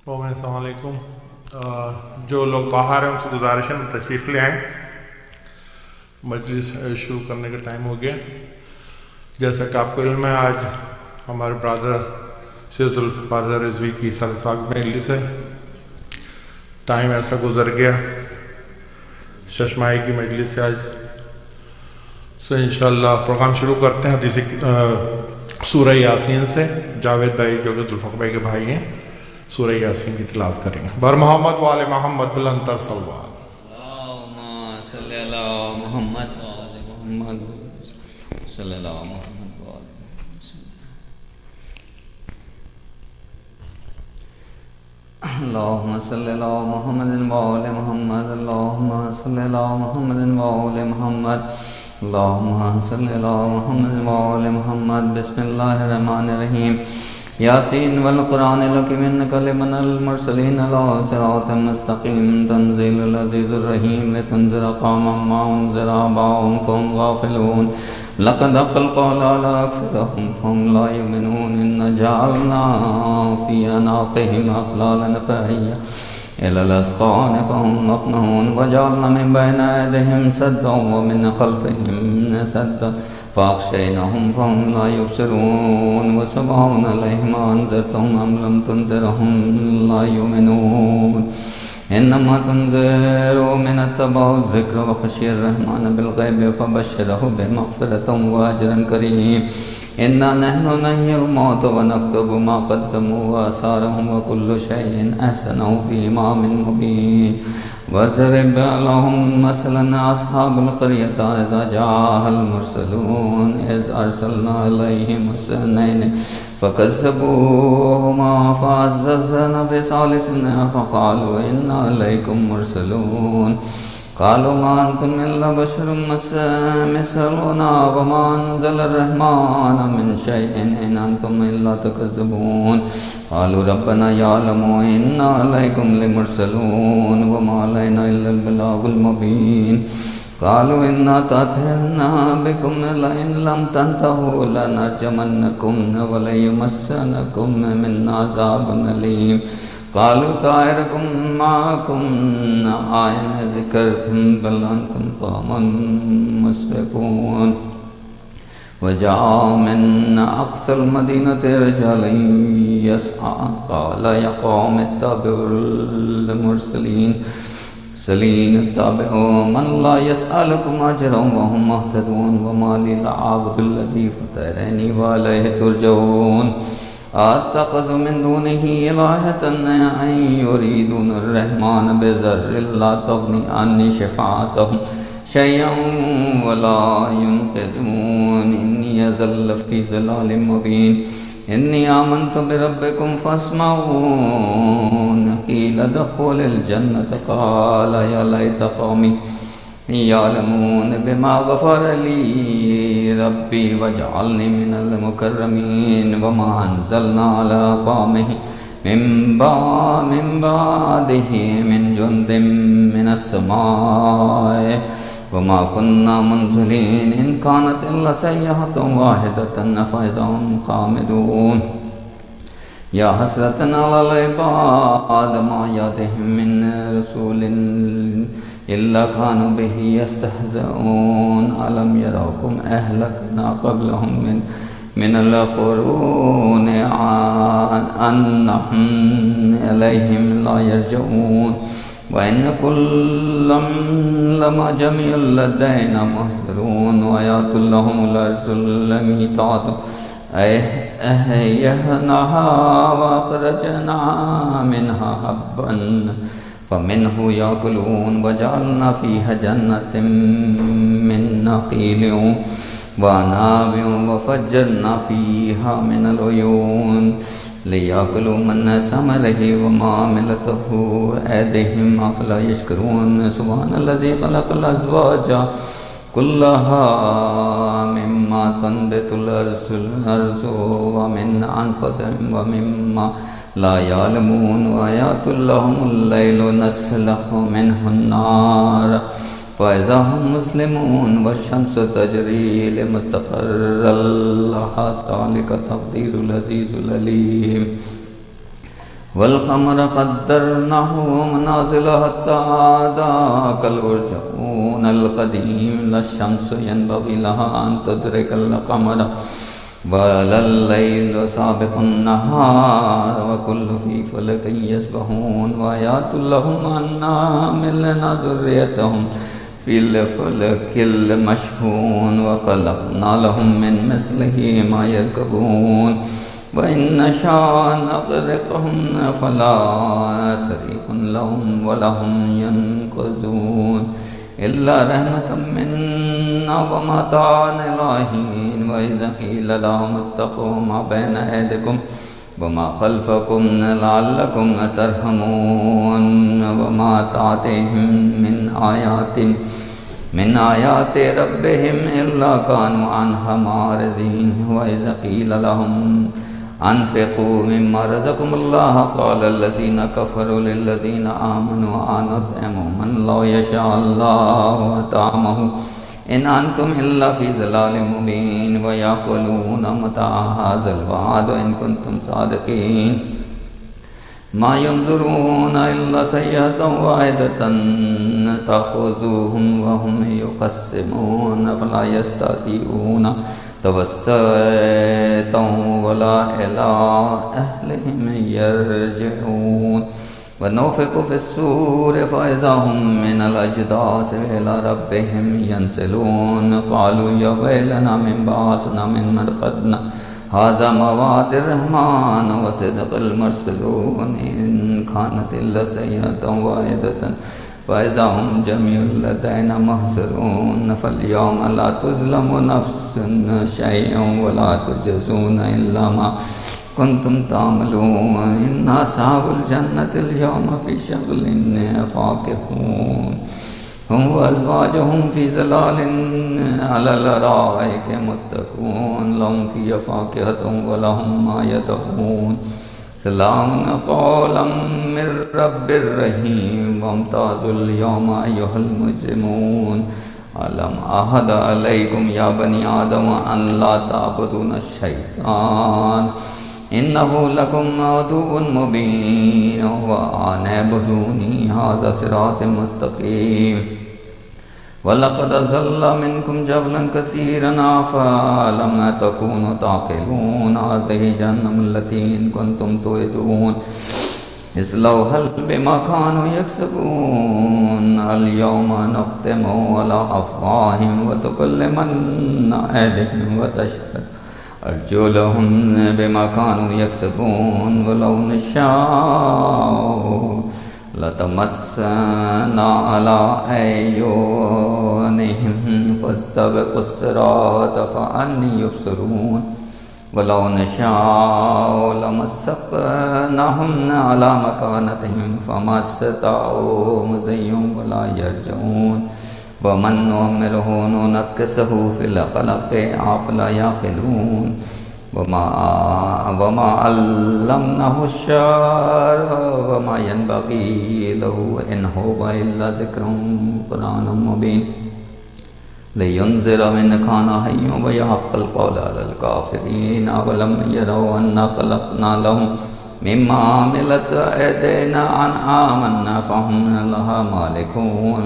वालेकुम। जो लोग बाहर हैं उनसे गुजारिश है तशरीफ़ ले आएँ, मजलिस शुरू करने का टाइम हो गया। जैसा कि आपको इल्म है, आज हमारे ब्रदर फादर रिजवी की सरसाग में इल्लिस है। टाइम ऐसा गुजर गया, शशमाई की मजलिस से आज से इंशाअल्लाह प्रोग्राम शुरू करते हैं हदीस सूरह यासीन से। जावेद भाई जो कि जुल्फ़र भाई के भाई हैं, सूरह यासीन की तिलावत करेंगे। बर मोहम्मद वाले मोहम्मद बुलंतर सलवात अल्लाहुम्मा सल्ली अला मुहम्मद व आले मुहम्मद। अल्लाहुम्मा सल्ली अला मुहम्मद व आले मुहम्मद। अल्लाहुम्मा सल्ली अला मुहम्मद व आले मुहम्मद। बिस्मिल्लाहिर रहमानिर रहीम। यासीन वल कुरानिल हकीम इन्नका लिमिनल मुरसलीन अला सिरातिम मुस्तकीम तंजीलुल अज़ीज़िर रहीम लितुनज़िरा कौमम मा उनज़िरा आबाहुम फहुम गाफ़िलून लक़द हक़्क़ल क़ौलु अला अक्सरिहिम फ़हुम ला युमिनून इन्ना जअलना फ़ी अनाक़िहिम अग़लालन फ़हिय इलल अज़क़ानि फ़हुम मक़महून वजअलना मिन बैनि अयदिहिम सद्दन व मिन ख़ल्फ़िहिम सद्दन फ़अग़शयनाहुम फ़हुम ला युबसिरून वसवाउन अलैहिम अअन्ज़रतहुम अम लम तुनज़िरहुम ला युमिनून इन्नमा तुनज़िरु मन इत्तबअ ज़िक्र व ख़शियर रहमान बिलग़ैब फ़बश्शिरहु बिमग़फ़िरतिन व अजरिन करीम। इन्ना नहनु नह्यिल मौत व नक्तुबु मा क़द्दमू व आसारहुम व कुल्लु शैइन अहसनहु फ़ी इमामिन मुबीन। वज़रिब लहुम मसलन अस्हाबुल क़र्यति इज़ जाअल मुरसलून इज़ अरसलना अलैहिम मुरसलैन फ़कज़्ज़बूहुमा फ़अज़्ज़ज़ना बिसालिसिन फ़क़ालू इन्ना अलैकुम मुरसलून। क़ालू मा अंतुम इल्ला बशरुम मिस्लुना व मा अनज़लर रहमानु मिन शैइन इन अंतुम इल्ला तकज़्ज़बून। क़ालू रब्बना यअलमु इन्ना अलैकुम लमुरसलून व मा अलैना इल्लल बलागुल मुबीन। क़ालू इन्ना ततयरना बिकुम लइन लम तंतहू लनरजुमन्नकुम व लयमस्सनकुम मिन्ना अज़ाबुन अलीम। क़ालू ताइरुकुम माअकुम अइन ज़िकरतुम बल अंतुम क़ौमुन मुस्रिफ़ून। वजाअ मिन अक़सल मदीनति रिजालुन यसअ क़ाल या क़ौम इत्तबिउल मुरसलीन इत्तबिउ मन ला यसअलुकुम अजरन व हुम मुहतदून व मा लिल आबदिल लज़ी फ़तरनी व अलैहि तुरजऊन। अत्तख़ज़ु मिन दूनिही इलाहतन अन युरीदूनर रहमान बिज़र्रिन ला तुग़नी अन्नी शफ़ाअतुहुम शयअन व ला युनक़िज़ून इन्नी अज़ल्ल फ़ी ज़लालिम मुबीन। इन्नी आमन्तु बिरब्बिकुम फ़स्मऊन क़ील उदख़ुलिल जन्नत क़ाल या लैत क़ौमी यअलमून बिमा ग़फ़र ली रब्बी वजअलनी मिनल मुकर्रमीन व मा अंज़लना अला क़ौमिही मिन बअदिही मिन जुन्दिन मिनस समाए व मा कुन्ना मुनज़िलीन इन कानत इल्ला सय्यहतुन वाहिदतन फ़इज़ा हुम क़ामिदून। या हसरतन अलल इबाद मा यातिहिम मिन रसूलिन इल्ला कानू बिही यस्तहज़ऊन। अलम यरौकुम अहलकना क़ब्लहुम मिनल क़ुरून अन्नहुम अलैहिम ला यरजऊन व इन कुल्लम लमा जमीउल लदैना मुहज़रून व आयातुल लहुमुल अर्ज़ुल मीक़ातु अहयनाहा व अख़रजना मिन्हा हब्बन फ़मिन्हु याकुलून वजअलना फ़ीहा जन्नतिन मिन नख़ीलिन व अनाबिन व फ़ज्जरना फ़ीहा मिनल उयून लियाकुलू मिन समरिही व मा अमिलतहु ऐदिहिम अफ़ला यशकुरून। सुब्हानल्लज़ी ख़लक़ल अज़वाजा कुल्लहा मिम्मा तुनबितुल अर्ज़ु व मिन अनफुसिहिम व मिम्मा ला यालमून व आयातुल लहुमुल लैलु नस्लखु मिन्हुन नार फ़इज़ा हुम मुस्लिमून वश्शम्सु तजरी लिमुस्तक़र्रिन लहा ज़ालिका तक़दीरुल अज़ीज़ुल अलीम। والقمر قدرناه منازل حتى عاد كالعرجون القديم لا الشمس ينبغي لها أن تدرك القمر ولا الليل سابق النهار وكل في فلك يسبحون وآيات لهم أنا حملنا ذريتهم في الفلك المشحون وخلقنا لهم من مثله ما يركبون وإن نشاء نغرقهم فلا صريخ لهم ولهم ينقذون إلا رحمة منا ومتاعا إلى حين وإذا قيل لهم اتقوا ما بين أيديكم وما خلفكم لعلكم ترحمون وما تأتيهم من آيات ربهم إلا كانوا عنها معرضين وإذا قيل لهم أنفقوا مما رزقكم الله قال الذين كفروا للذين آمنوا أنطعم من لو يشاء الله طعمه إن أنتم إلا في ضلال مبين ويقولون متى هذا الوعد إن كنتم صادقين ما ينظرون إلا سيئة واحدة تأخذهم وهم يقسمون فلا يستطيعون توسطا ولا إلى أهلهم يرجعون ونفخ في الصور فإذا هم من الأجداث إلى ربهم ينسلون قالوا يا ويلنا من بعثنا من مرقدنا هذا موعد الرحمن وصدق المرسلون إن كانت إلا سيئة واحدة فإذا هم جميع لدينا محضرون فاليوم لا تظلم نفس شيئا ولا تجزون إلا ما كنتم تعملون إن أصحاب الجنة اليوم في شغل فاكهون هم وأزواجهم في ظلال على الأرائك متكئون لهم فيها فاكهة ولهم ما يدعون سلام قولا من رب رحيم وامتازوا اليوم أيها المجرمون ألم أعهد عليكم يا بني آدم أن لا تعبدون الشيطان إنه لكم عدو مبين وأن اعبدوني هذا صراط مستقيم ولقد أضل منكم جبلا كثيرا أفلم تكونوا تعقلون هذه جهنم التي إن كنتم توعدون اصلوها بما كانوا يكسبون اليوم نختم على أفواههم وتكلمنا أيديهم وتشهد أرجلهم بما كانوا يكسبون ولو نشاء لتمسنا على أعينهم فاستبقوا الصراط فأني يبصرون ولو نشاء لمسخناهم على مكانتهم فما استطاعوا مزيا ولا يرجعون ومن نؤمره ننكسه في الخلق أفلا يعقلون وما علمناه الشعر وما ينبغي له إن هو إلا ذكر قرآن مبين لينذر من كان حيا ويحق القول على الكافرين أولم يروا أنا خلقنا لهم مما عملت أيدينا أنعاما فهم لها مالكون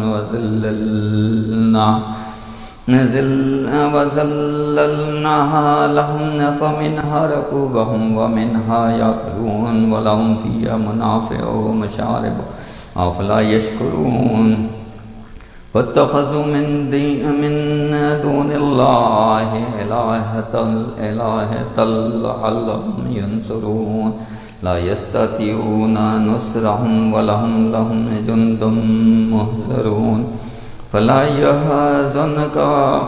وزللناها لهم فمنها ركوبهم ومنها يأكلون ولهم فيها منافع ومشارب أفلا يشكرون واتخذوا من دون الله إلهة لعلهم ينصرون لا يستطيعون نصرهم لهم جند محضرون فلا يحزنك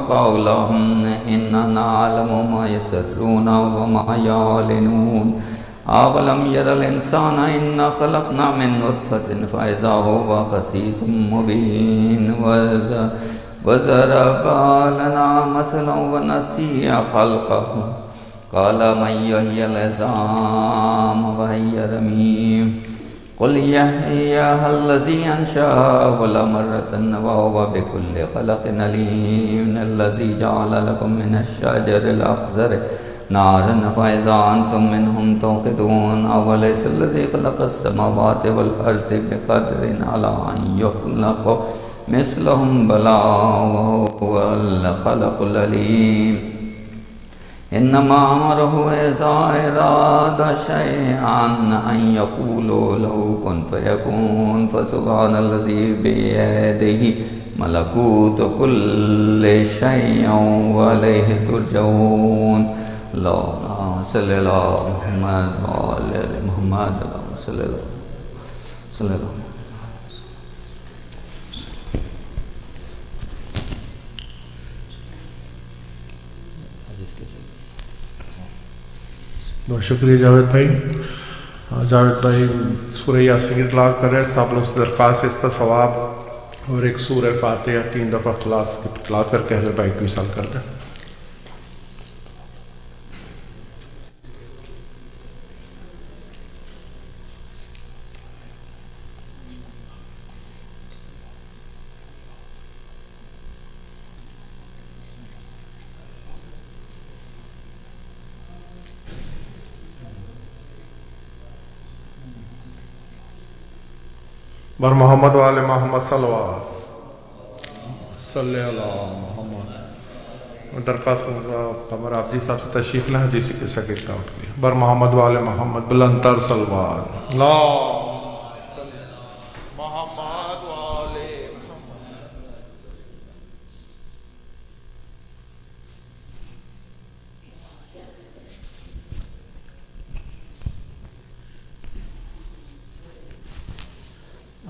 قولهم إننا نعلم ما يسرون وما يعلنون أولم ير الإنسان إنا خلقنا من نطفة فإذا هو خسيس مبين وضرب لنا مثلا ونسي خلقه قال من يحيي العظام وهي رميم قل يحييها الذي أنشأها أول مرة وهو بكل خلق عليم الذي جعل لكم من الشجر الأخضر نارا فإذا أنتم منهم توقدون أوليس الذي خلق السماوات والأرض بقدر على أن يخلق مثلهم بلى وهو الخلق العليم إنما أمره إذا أراد شيئا أن يقول له كن فيكون فسبحان الذي بيده ملكوت كل شيء وإليه ترجعون اللهم صل على محمد وعلى آل محمد اللهم صل على بہت شکریہ جاوید بھائی. جاوید بھائی سورہ یاسین کی تلاوت کر رہے ہیں. آپ لوگ سے درخواست ہے اس کا ثواب اور ایک سورہ فاتحہ 3 دفعہ کلاس کی تلاوت کر کے حضرت بھائی کو وصال کر دیں. بر محمد وآل محمد صلی اللہ محمد. درخواست قمر عبدی صاحب سے تشریف لیں حدیث کے سکیت کا کے لیے. بر محمد وآل محمد بلند تر سلوات. محمد وآل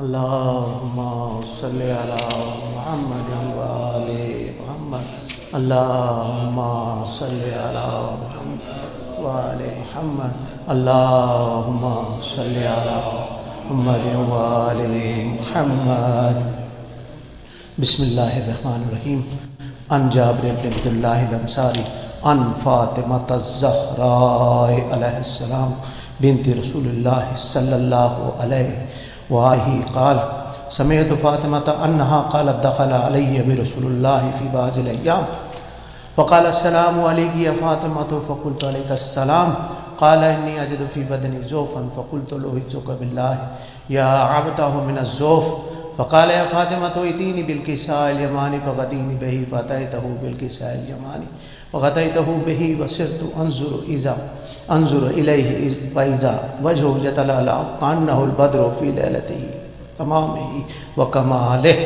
اللہم صلی علی محمد وآل محمد. اللہم صلی علی محمد وآل محمد. اللہم صلی علی محمد وآل محمد. بسم اللہ الرحمن الرحیم. عن جابر بن عبد اللہ الانصاری عن فاطمة الزہراء علیہ السلام بنت رسول اللہ صلی اللہ علیہ وآلہ قال سمعت فاطمة أنها قالت دخل علي برسول الله في بعض الأيام فقال السلام عليك يا فاطمة فقلت عليك السلام. قال إني أجد في بدني زوفا فقلت لوهجتك بالله يا عبته من الزوف. فقال يا فاطمة ائتيني بالكساء اليماني فغديني به فأتيته بالكساء اليماني وغديته به وصرت انظر إليه وإذا وجهه يتلألأ كأنه البدر في ليلته تمامه وكماله.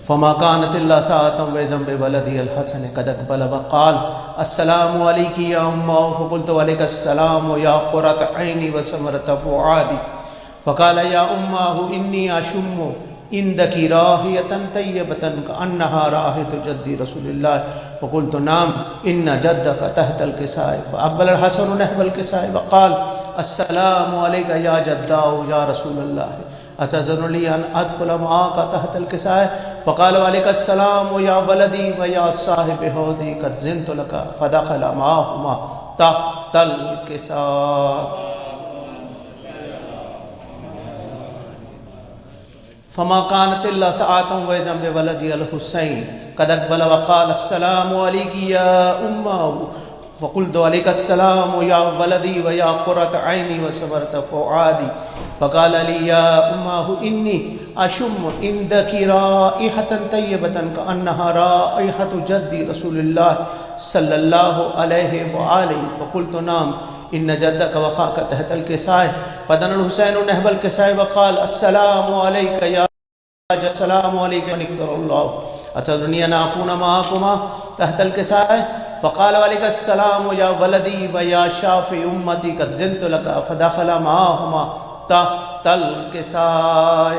فما كانت إلا ساعة وإذا بولدي الحسن قد أقبل وقال السلام عليك يا أمه. فقلت عليك السلام يا قرة عيني وثمرة فؤادي. فقال يا أمه إني أشم عندك راحية طيبة كأنها راحية جد رسول الله. فقلت نعم إن جدك تحت الكساء. فأقبل الحسن نحو الكساء وقال السلام عليك يا جداه يا رسول الله أتأذن لي أن أدخل معك تحت الكساء. فقال عليك السلام يا ولدي ويا صاحب حوضي قد زنت لك. فدخل معهما تحت الكساء. فما كانت إلا ساعة وإذا بولدي الحسين قد أقبل وقال السلام عليك يا أمه. فقلت عليك السلام يا ولدي ويا قرة عيني وثمرة فؤادي. فقال لي يا أمه إني أشم عندك رائحة طيبة كأنها رائحة جد رسول الله صلى الله عليه وآله. فقلت نعم إن جدك وخاك تحت الكساء. فدنا الحسين نحو الكساء وقال السلام عليك يا السلام عليك ونقدر الله أتذرني أن أكون معكما تحت الكساء. فقال عليك السلام يا ولدي ويا شافي أمتي قد زنت لك. فدخل معهما تحت الكساء.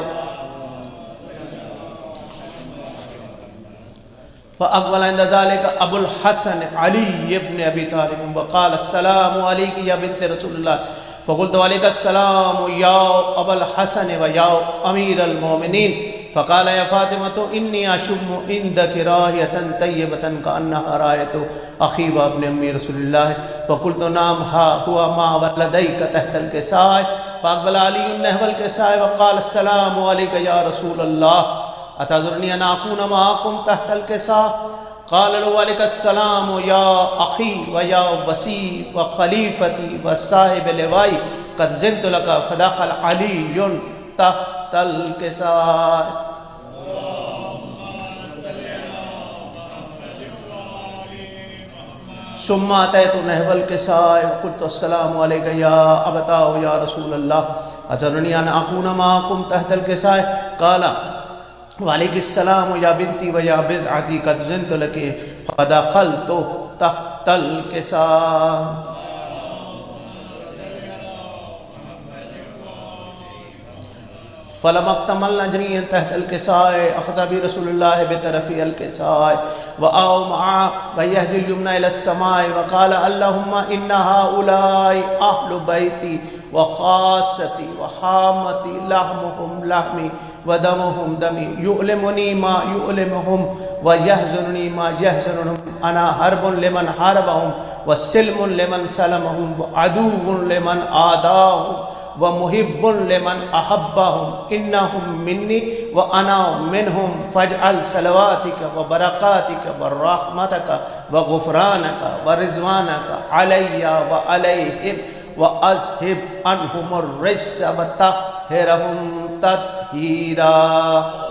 فأقبل عند ذلك أبو الحسن علي بن أبي طالب وقال السلام عليك يا بنت رسول الله. فقلت عليك السلام يا أبا الحسن ويا أمير المؤمنين. فقال يا فاطمة إني أشم عندك راحية طيبة كأنها راحية أخي وابن أمي رسول الله. فقلت نعم ها هو مع ولديك تحت الكساء. فأقبل علي نحو الكساء وقال السلام عليك يا رسول الله أتذرني أن أكون معكم تحت الكساء قال له عليك السلام يا أخي ويا وسي وخليفتي وصاحب لوائي قد زنت لك فدخل علي تحت الكساء. ثم أتيت نحو الكساء وقلت السلام عليك يا أبتاه يا رسول الله أتذرني أن أكون معكم تحت الكساء قال وعليك السلام يا بنتي ويا بضعتي قد زنت لك فدخلت تحت الكساء. فلما اكتملنا جريا تحت الكساء أخذ بي رسول الله بطرف الكساء وأومع ويهدي اليمنى إلى السماء وقال اللهم إن هؤلاء أهل بيتي وخاصتي وحامتي لحمهم لحمي ودمهم دمي يؤلمني ما يؤلمهم ويحزنني ما يحزنهم أنا حرب لمن حاربهم وسلم لمن سلمهم وعدو لمن عاداهم ومحب لمن أحبهم إنهم مني وأنا منهم فاجعل صلواتك وبركاتك ورحمتك وغفرانك ورضوانك علي وعليهم وأذهب عنهم الرجس وطهرهم تطهيرا.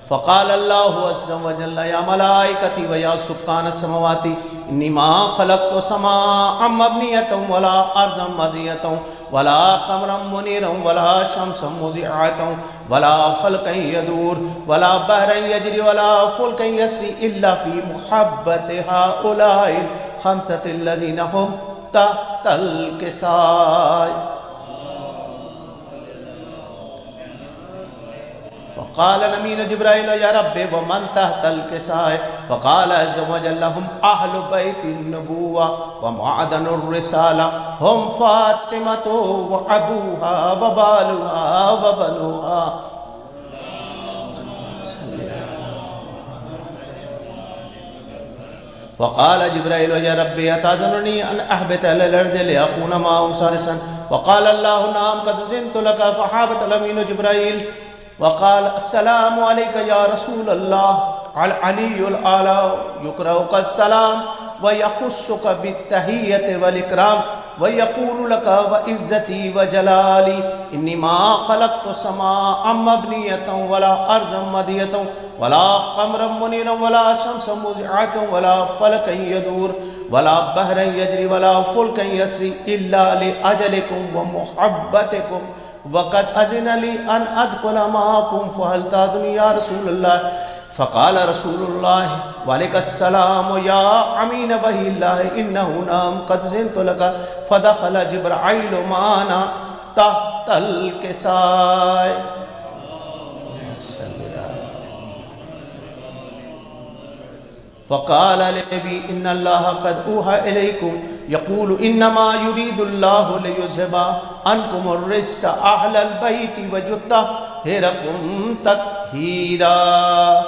فقال الله عز وجل يا ملائكتي ويا سكان السماوات إني ما خلقت سماء مبنية ولا أرضا مضية ولا قمرا منيرا ولا شمسا مضيئة ولا فلكا يدور ولا بحرا يجري ولا فلكا يسري إلا في محبة هؤلاء الخمسة الذين هم تحت الكساء. وقال نمين جبرائيل يا رب ومن تحت الكساء فقال عز وجل هم أهل بيت النبوة ومعدن الرسالة هم فاطمة وأبوها وبالها وبنوها. وقال جبرائيل يا ربي أتأذنني أن أهبط إلى الأرض لأكون معهم سارسا وقال الله نعم قد زنت لك فحابط الأمين جبرائيل وقال السلام عليك يا رسول الله العلي الأعلى يقرأك السلام ويخصك بالتحية والإكرام ويقول لك وعزتي وجلالي إني ما خلقت سماء مبنية ولا أرضا مضية ولا قمرا منيرا ولا شمسا مضيئة ولا فلكا يدور ولا بحرا يجري ولا فلكا يسري إلا لأجلكم ومحبتكم وقد أذن لي أن أدخل معكم فهل تأذن يا رسول الله. فقال رسول الله وعليك السلام يا أمين وحي الله إنه نام قد زنت لك فدخل جبرائيل معنا تحت الكساء. فقال لأبي إن الله قد أوحى إليكم يقول إنما يريد الله ليذهب عنكم الرجس أهل البيت ويطهركم تطهيرا.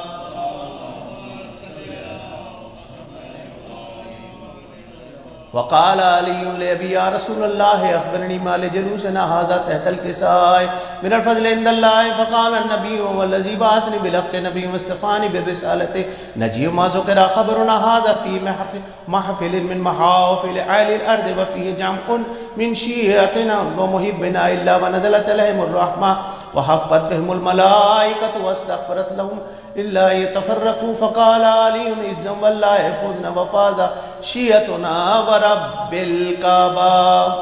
وقال علي لأبي يا رسول الله أخبرني ما لجلوسنا هذا تحت الكساء من الفضل عند الله. فقال النبي والذي بعثني بالحق نبي واصطفاني بالرسالة نجي ما ذكر خبرنا هذا في محفل من محافل أهل الأرض وفيه جمع من شيعتنا ومحبنا إلا ونزلت عليهم الرحمة وحفت بهم الملائكة واستغفرت لهم إلا يتفرقوا. فقال علي إذن والله فوزنا وفاز شيعتنا ورب الكعبة.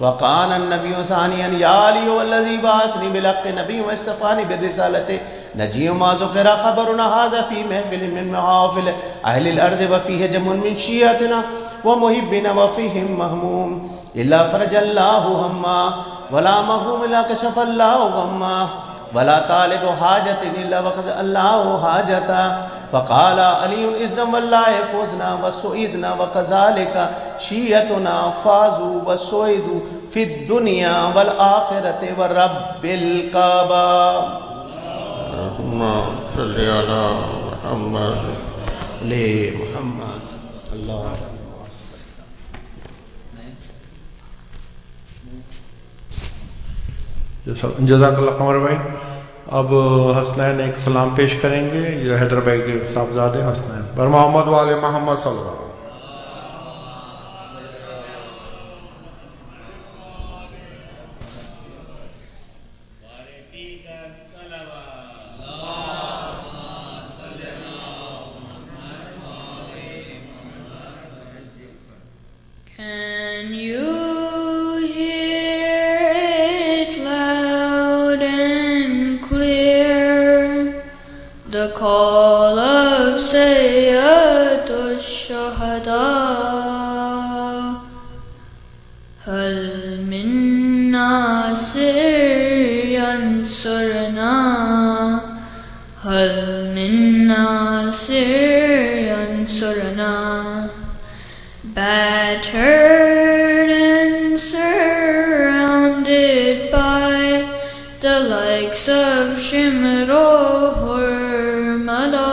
وكان النبي ثانيا يا علي والذي بعثني بالحق نبي واصطفاني بالرسالة نجي ما ذكر خبرنا هذا في محفل من محافل أهل الأرض وفيه جمع من شيعتنا ومحبنا وفيهم مهموم إلا فرج الله هما ولا مهموم إلا كشف الله غما ولا طالب حاجة إلا وقضى الله حاجته. فقال علي إذن والله فوزنا وسعيدنا وكذلك شيعتنا فازوا وسعيدوا في الدنيا والآخرة ورب الكعبة. اللهم صل على محمد لمحمد. الله जज़ाकल्लाह कमर भाई। अब हसनैन एक सलाम पेश करेंगे, ये हैदराबाद के साहबजादे हसनैन बर मोहम्मद वाले मोहम्मद सल्लल्लाहु। Can you hear it loud and clear? The call of Sayyid al-Shuhada. Hal min nasir yansurna, Hal min nasir yansurna. Battered and surrounded by the likes of Shimr Hurmala,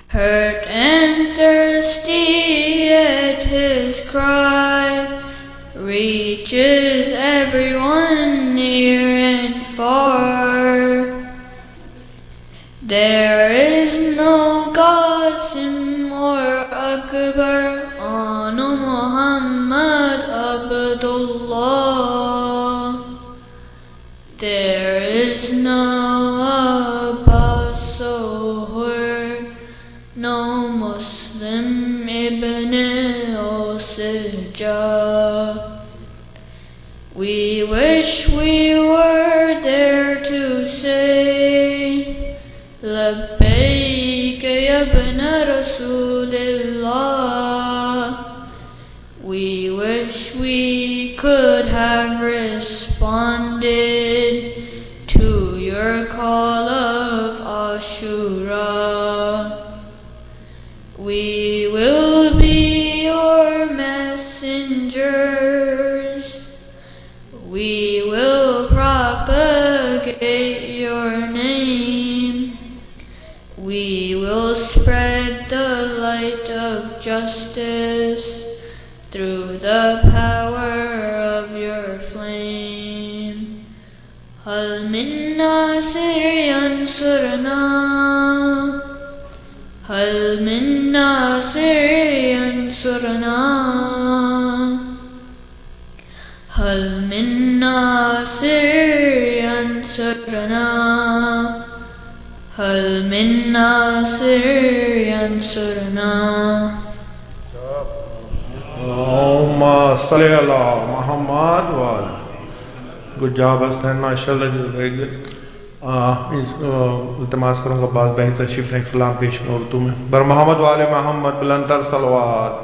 hurt and thirsty, yet his cry reaches everyone near and far. There is no Qasim or Akbar on Muhammad Abdullah. There is no Abbas Zuhur, no Muslim Ibn Osijah. We wish we were there to say, Labbaik ya ibn Rasulillah. We wish we could have responded to your call of Ashura. We will be your messengers. We will propagate your name. We will spread the light of justice through the power of your flame. Hal min nasir yansurna, Hal min nasir yansurna, Hal min nasir yansurna, Hal min nasir yansurna. Allahumma salli ala Muhammad wal. Good job Hasnain, माशाल्लाह। इल्तिमास करूँगा बाद बेहतर तशरीफ ने सलाम पेश करूँ उर्दू में। बर मोहम्मद वाले मोहम्मद बुलंदर सलवात।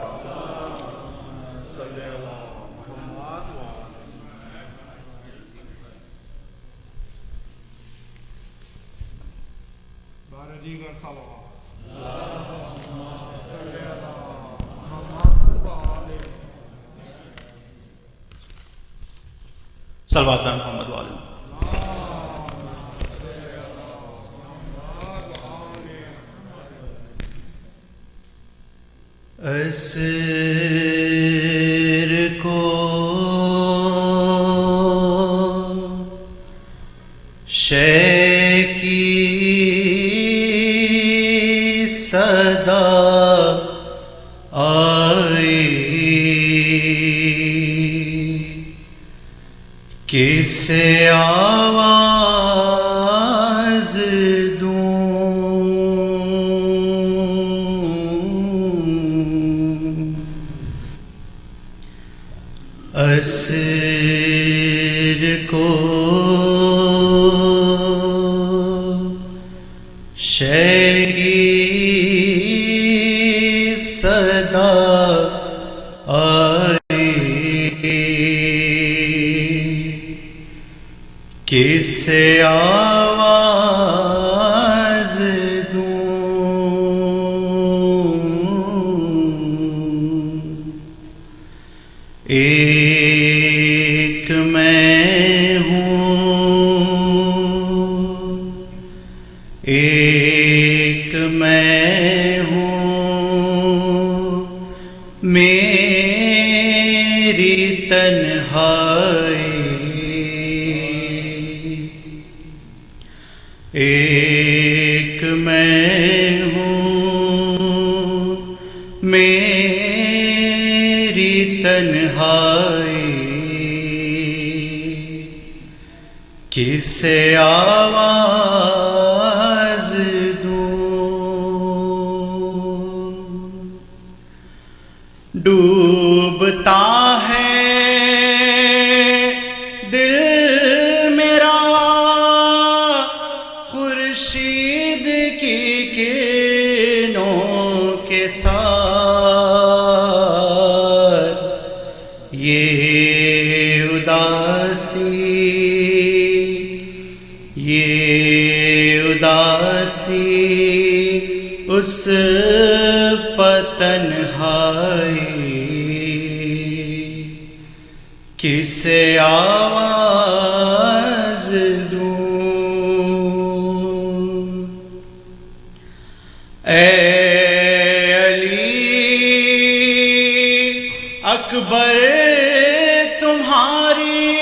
सलवात मोहम्मद वाले। असर को शे की सदा आई, किसे आवाज दूं? असर को शैगी सदा आई, किसे आवाज दूं? एक मैं हूँ, एक मैं हूँ, मेरे تنہائی، ایک میں ہوں میری تنہائی، کسے آواز ڈوبتا ہے دل میرا خورشید کی کرنوں کے ساتھ، یہ اداسی اس تنہائی، کسے آواز دوں؟ اے علی اکبر تمہاری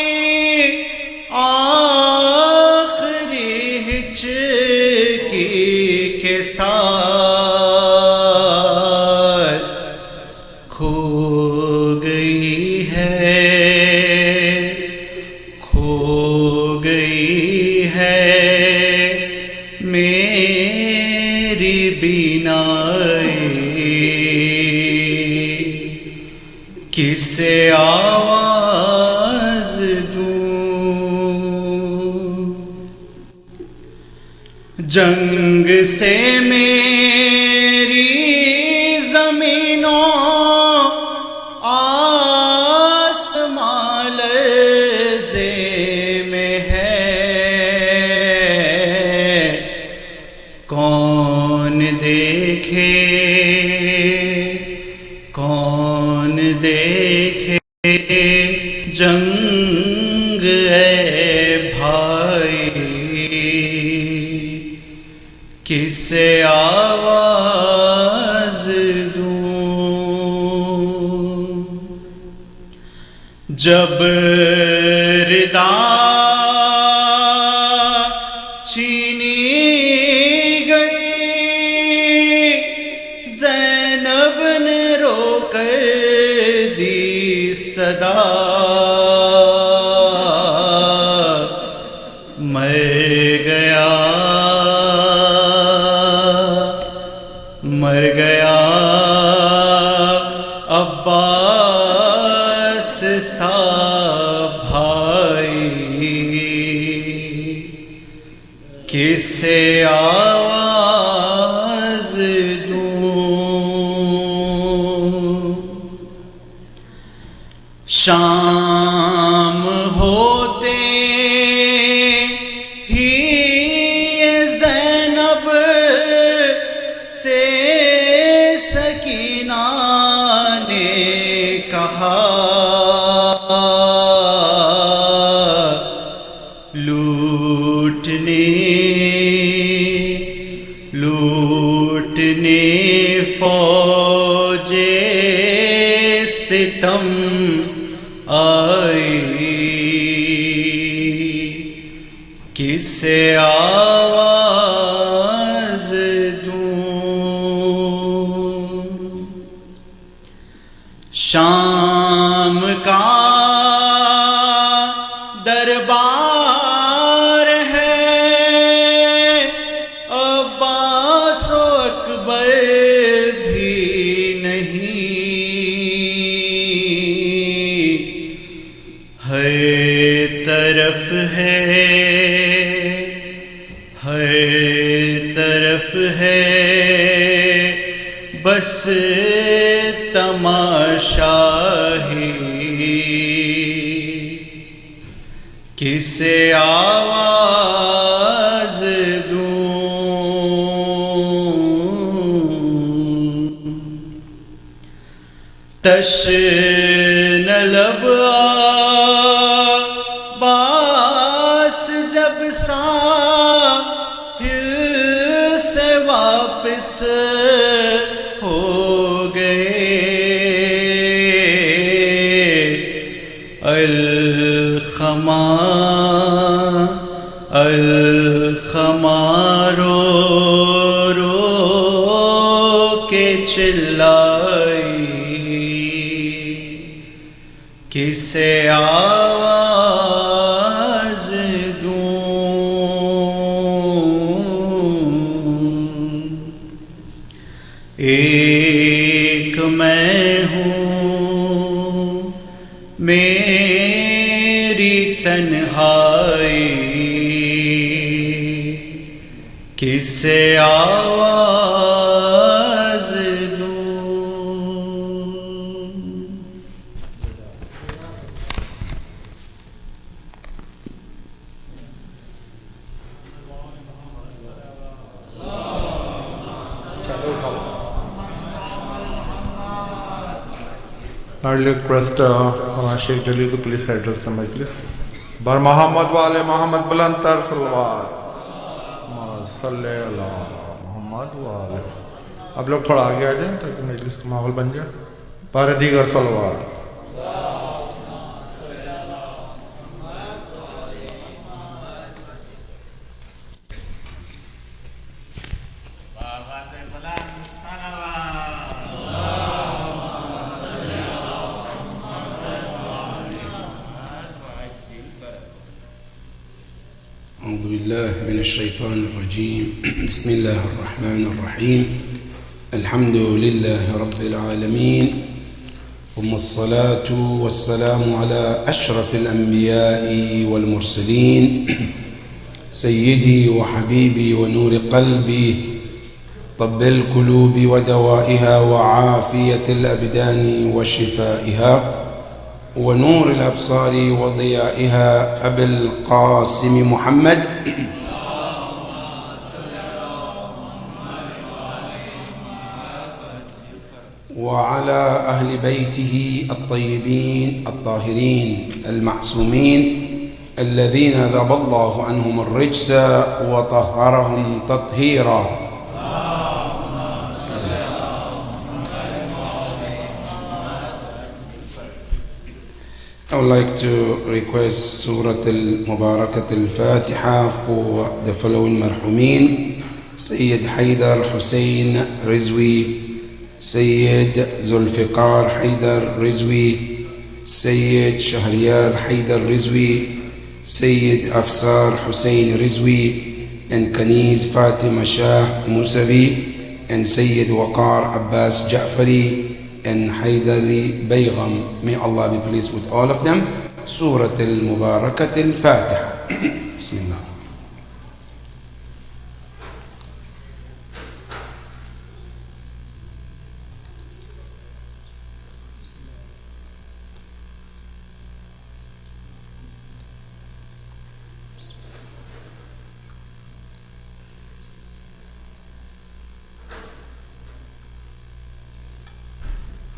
آخری ہچکی کے ساتھ کھو گئی ہے میری بینائی، کسے آواز دوں؟ جنگ سے میری زمینوں آسمان لرزے میں ہے، کون دیکھے جنگ اے بھائی، کسے آواز دوں؟ جب ردا چھینی گئی زینب نے رو کر دی صدا، مر گیا عباس سا بھائی، کسے آواز دوں؟ شام ہوتے ہی زینب سے سکینہ نے کہا، لوٹنے فوج ستم آئی، کسے آواز دوں؟ شام کا دربار ہے، عباس و اکبر بھی نہیں، ہر طرف ہے بس تماشا ہی، کسے آواز دوں؟ تشن لب عباس جب ساحل سے واپس ہو گئے، लाई, किसे आवाज एक मैं हूँ मेरी तन्हाई, किसे आवाज दूँ। I request Sheikh Jalil to please address the majlis. Bar Muhammad wale Muhammad bulantar salawat. सल्ले अला मोहम्मद वाले। अब लोग थोड़ा आगे आ जाएं ताकि मजलिस का माहौल बन जाए। बार दीगर सलवात। أعوذ بالله من الشيطان الرجيم. بسم الله الرحمن الرحيم. الحمد لله رب العالمين، ثم الصلاة والسلام على أشرف الأنبياء والمرسلين، سيدي وحبيبي ونور قلبي، طب القلوب ودوائها وعافية الأبدان وشفائها ونور الأبصار وضيائها، أبي القاسم محمد وعلى أهل بيته الطيبين الطاهرين المعصومين الذين ذهب الله عنهم الرجس وطهرهم تطهيرا. I would like to request Surah Al-Mubarakat Al-Fatiha for the following marhumin: Sayyid Haidar Hussein Rizwi, Sayyid Zulfiqar Haidar Rizwi, Sayyid Shahriyar Haidar Rizwi, Sayyid Afsar Hussein Rizwi, and Kaniz Fatima Shah Musavi, and Sayyid Waqar Abbas Ja'fari, and Haidari Baygam. May Allah be pleased with all of them. Surah Al-Mubarakat Al-Fatiha. Bismillah.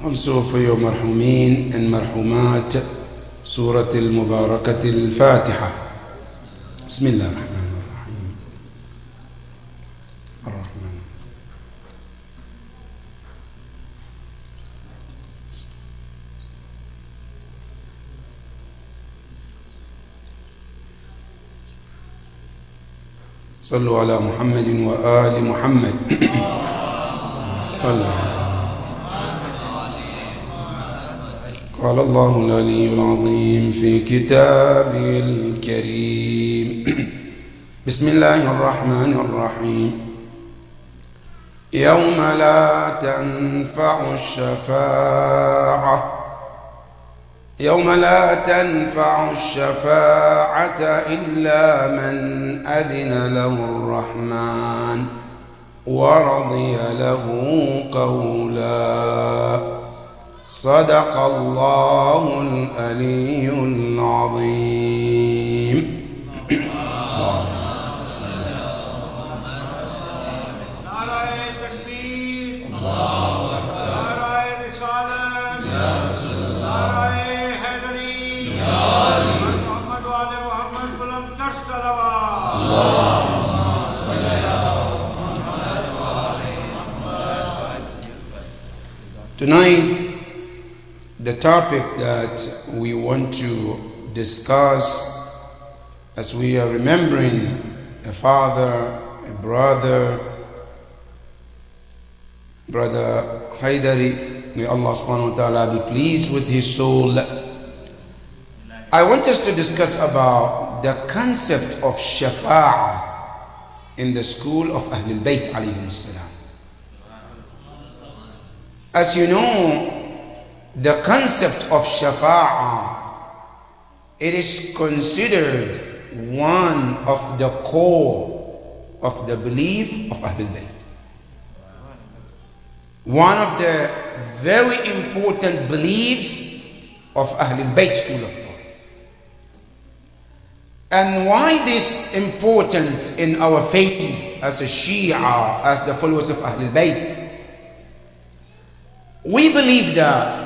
Also for your marhumin and marhumat, Surah Al-Mubarakat Al-Fatiha. Bismillah ar-Rahman ar-Rahim. Ar-Rahman. صلوا على محمد وآل محمد. صلى. قال الله العلي العظيم في كتابه الكريم: بسم الله الرحمن الرحيم. يوم لا تنفع الشفاعة إلا من أذن له الرحمن ورضي له قولا. صدق الله العلي العظيم. اللهم صل نعرہ تکبیر، اللہ اکبر، نعرہ رسالت، یا رسول اللہ، نعرہ حیدری، یا علی، محمد وآل محمد بلند تر صلوات، اللہم صل علی محمد وآل محمد. Tonight, the topic that we want to discuss, as we are remembering a father, a brother, Brother Haydari, may Allah subhanahu wa ta'ala be pleased with his soul. I want us to discuss about the concept of shafa'ah in the school of Ahlul Bayt alayhim salam. As you know, the concept of shafa'ah, it is considered one of the core of the belief of Ahlul Bayt. One of the very important beliefs of Ahlul Bayt school of thought. And why this important in our faith as a Shia, as the followers of Ahlul Bayt? We believe that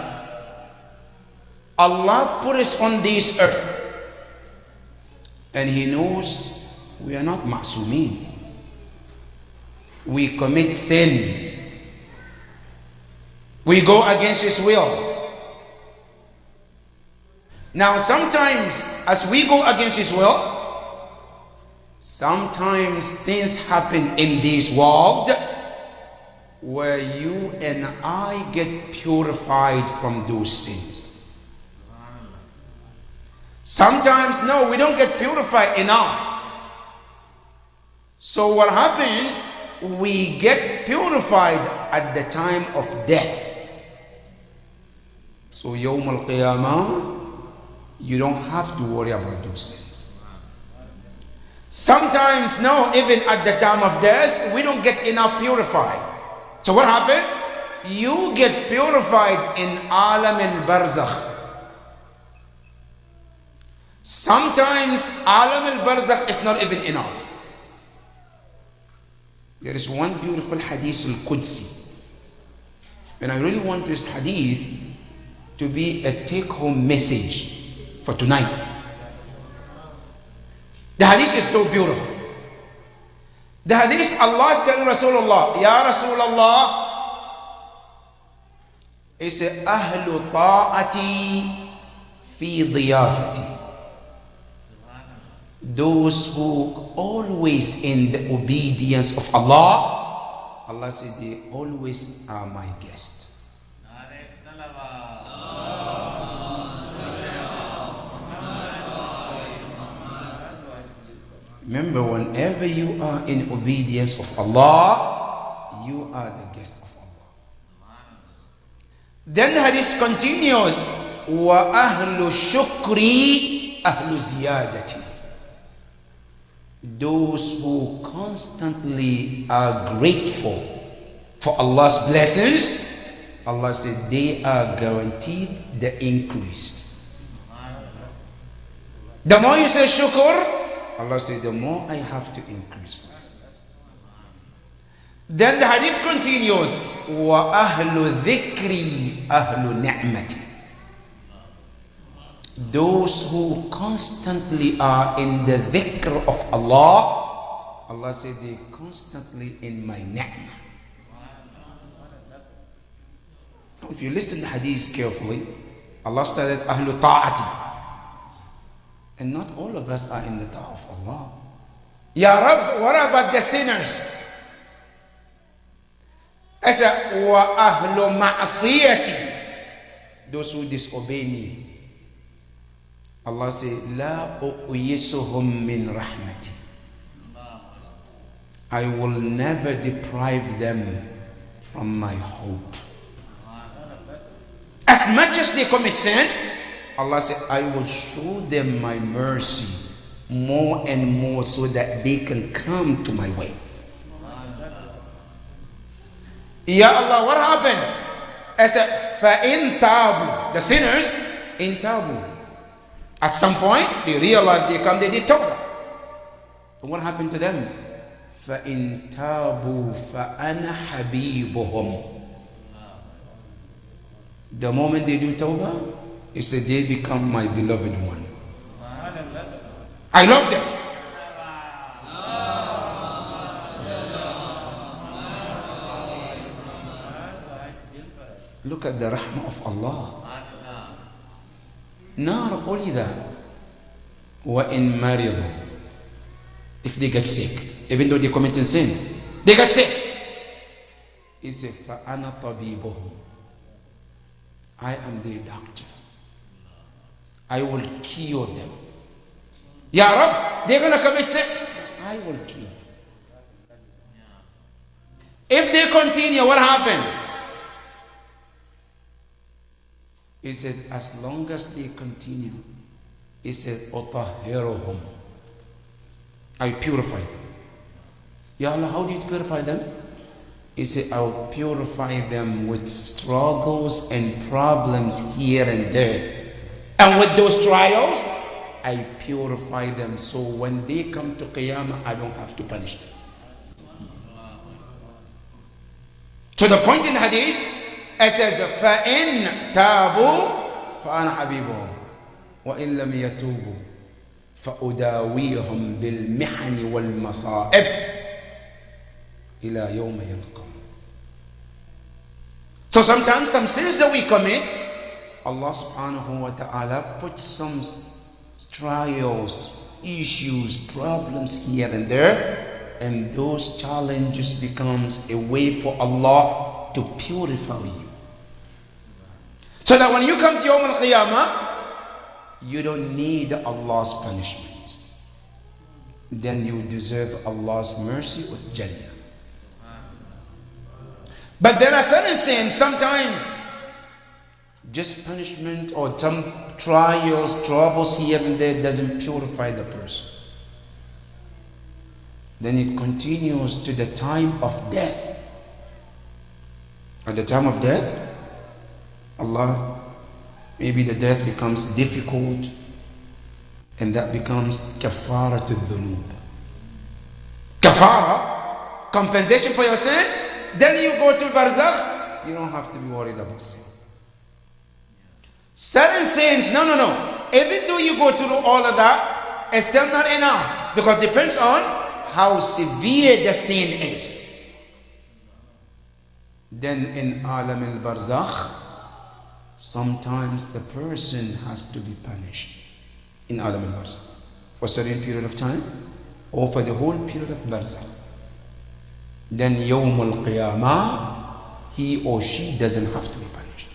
Allah put us on this earth and He knows we are not ma'soomeen. We commit sins. We go against His will. Now sometimes as we go against His will, sometimes things happen in this world where you and I get purified from those sins. Sometimes, no, we don't get purified enough. So what happens? We get purified at the time of death. So Yawm al-Qiyamah, you don't have to worry about those sins. Sometimes, no, even at the time of death, we don't get enough purified. So what happened? You get purified in Alam al-Barzakh. Sometimes Alam al-Barzakh is not even enough. There is one beautiful hadith al-Qudsi. And I really want this hadith to be a take-home message for tonight. The hadith is so beautiful. The hadith, Allah is telling Rasulullah, Ya Rasulullah, is ahlu ta'ati fi diyafati. Those who always in the obedience of Allah, Allah said they always are my guests. Remember, whenever you are in obedience of Allah, you are the guest of Allah. Then the hadith continues, wa ahlu shukri ahlu ziyadati. Those who constantly are grateful for Allah's blessings, Allah said they are guaranteed the increase. The more you say shukr, Allah said, the more I have to increase. Then the hadith continues, wa ahlu dhikri ahlu ni'mati. Those who constantly are in the dhikr of Allah, Allah said they constantly in my ni'mah. If you listen to the hadith carefully, Allah started ahlu ta'ati. And not all of us are in the ta'ah of Allah. Ya Rabb, what about the sinners? I said, wa ahlu ma'asiyati. Those who disobey me. Allah said, la u'yisuhum min rahmati. I will never deprive them from my hope. As much as they commit sin, Allah said, I will show them my mercy more and more so that they can come to my way. Ya Allah, what happened? I said, فَإِن تَابُوا. The sinners, in tabu. At some point, they realized they did tawbah. But what happened to them? فَإِن تَابُوا فَأَنَا حَبِيبُهُمْ. The moment they do tawbah, he said, they become my beloved one. I love them. Look at the rahmah of Allah. Not only that, وَإِن مَرِضُوا. If they get sick, even though they committed sin, they get sick. He said, فَأَنَا طَبِيبُهُمْ. I am their doctor. I will cure them. Ya Rab, they're going to commit sin. I will cure them. If they continue, what happened? He says, as long as they continue, he says, أُطَهِّرُهُمْ. I purify them. Ya Allah, how do you purify them? He said, I will purify them with struggles and problems here and there. And with those trials, I purify them so when they come to Qiyamah, I don't have to punish them. To the point in the hadith, it says, فَإِن تَابُوا فَأَنَا حَبِيبُهُمْ وَإِن لَمْ يَتُوبُوا فَأُدَاوِيهُمْ بِالْمِحَنِ وَالْمَصَائِبِ إِلَى يَوْمِ يَلْقَى. So sometimes some sins that we commit, Allah subhanahu wa ta'ala puts some trials, issues, problems here and there, and those challenges becomes a way for Allah to purify you. So that when you come to Yawm al-Qiyamah, you don't need Allah's punishment. Then you deserve Allah's mercy with Jannah. But there are certain sins, sometimes just punishment or some trials, troubles here and there doesn't purify the person. Then it continues to the time of death. At the time of death, Allah, maybe the death becomes difficult, and that becomes kafara to dhunub. Kafara, compensation for your sin. Then you go to barzakh, you don't have to be worried about sin. Certain sins, no. Even though you go through all of that, it's still not enough, because it depends on how severe the sin is. Then in alam al-barzakh, sometimes the person has to be punished in alam al-barzakh for a certain period of time or for the whole period of barzakh. Then yawm al-qiyamah, he or she doesn't have to be punished.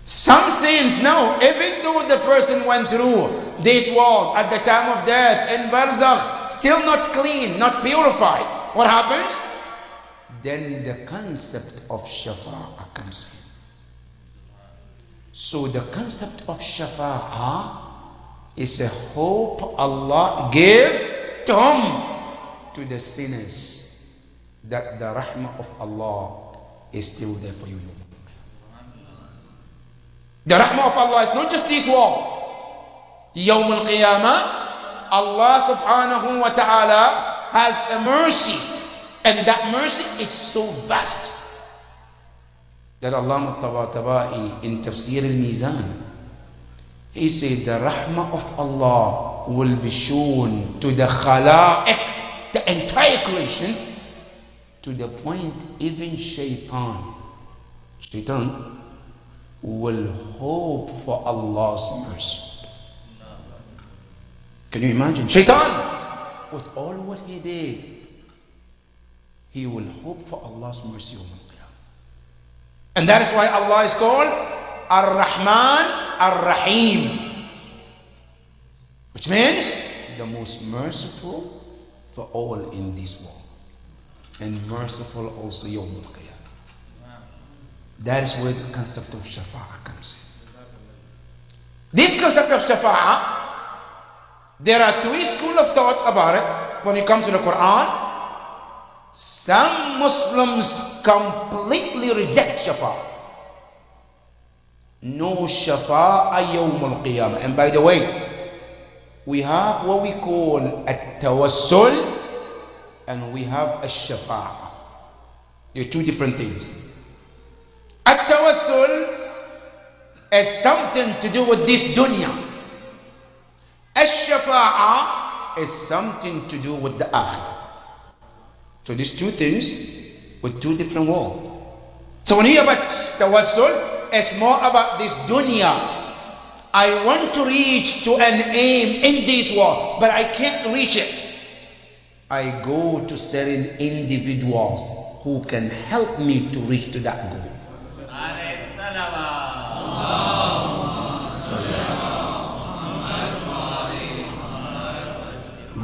Some sins, no, even though the person went through this world at the time of death in barzakh, still not clean, not purified, what happens? Then the concept of shafa'ah comes in. So the concept of shafa'ah is a hope Allah gives to whom? To the sinners, that the rahmah of Allah is still there for you. The rahmah of Allah is not just this world. Yawm al-Qiyamah, Allah subhanahu wa ta'ala has a mercy, and that mercy is so vast that Allah Tabatabai in Tafsir al-Mizan, he said the rahmah of Allah will be shown to the khalaiq, the entire creation, to the point even shaitan will hope for Allah's mercy. Can you imagine? Shaitan, with all what he did, he will hope for Allah's mercy on Qiyamah. And that is why Allah is called Ar-Rahman Ar-Rahim, which means the most merciful for all in this world, and merciful also Yawm al-Qiyamah. That is where the concept of shafa'ah comes in. This concept of shafa'ah, there are three schools of thought about it when it comes to the Quran. Some Muslims completely reject shafa'ah. No shafa'ah Yawm al-Qiyamah. And by the way, we have what we call at-tawassul, and we have a-shafa'ah. They're two different things. At-tawassul is something to do with this dunya. Ash-shafa'ah is something to do with the akhirah. So these two things with two different worlds. So when you hear about tawassul, it's more about this dunya. I want to reach to an aim in this world, but I can't reach it. I go to certain individuals who can help me to reach to that goal.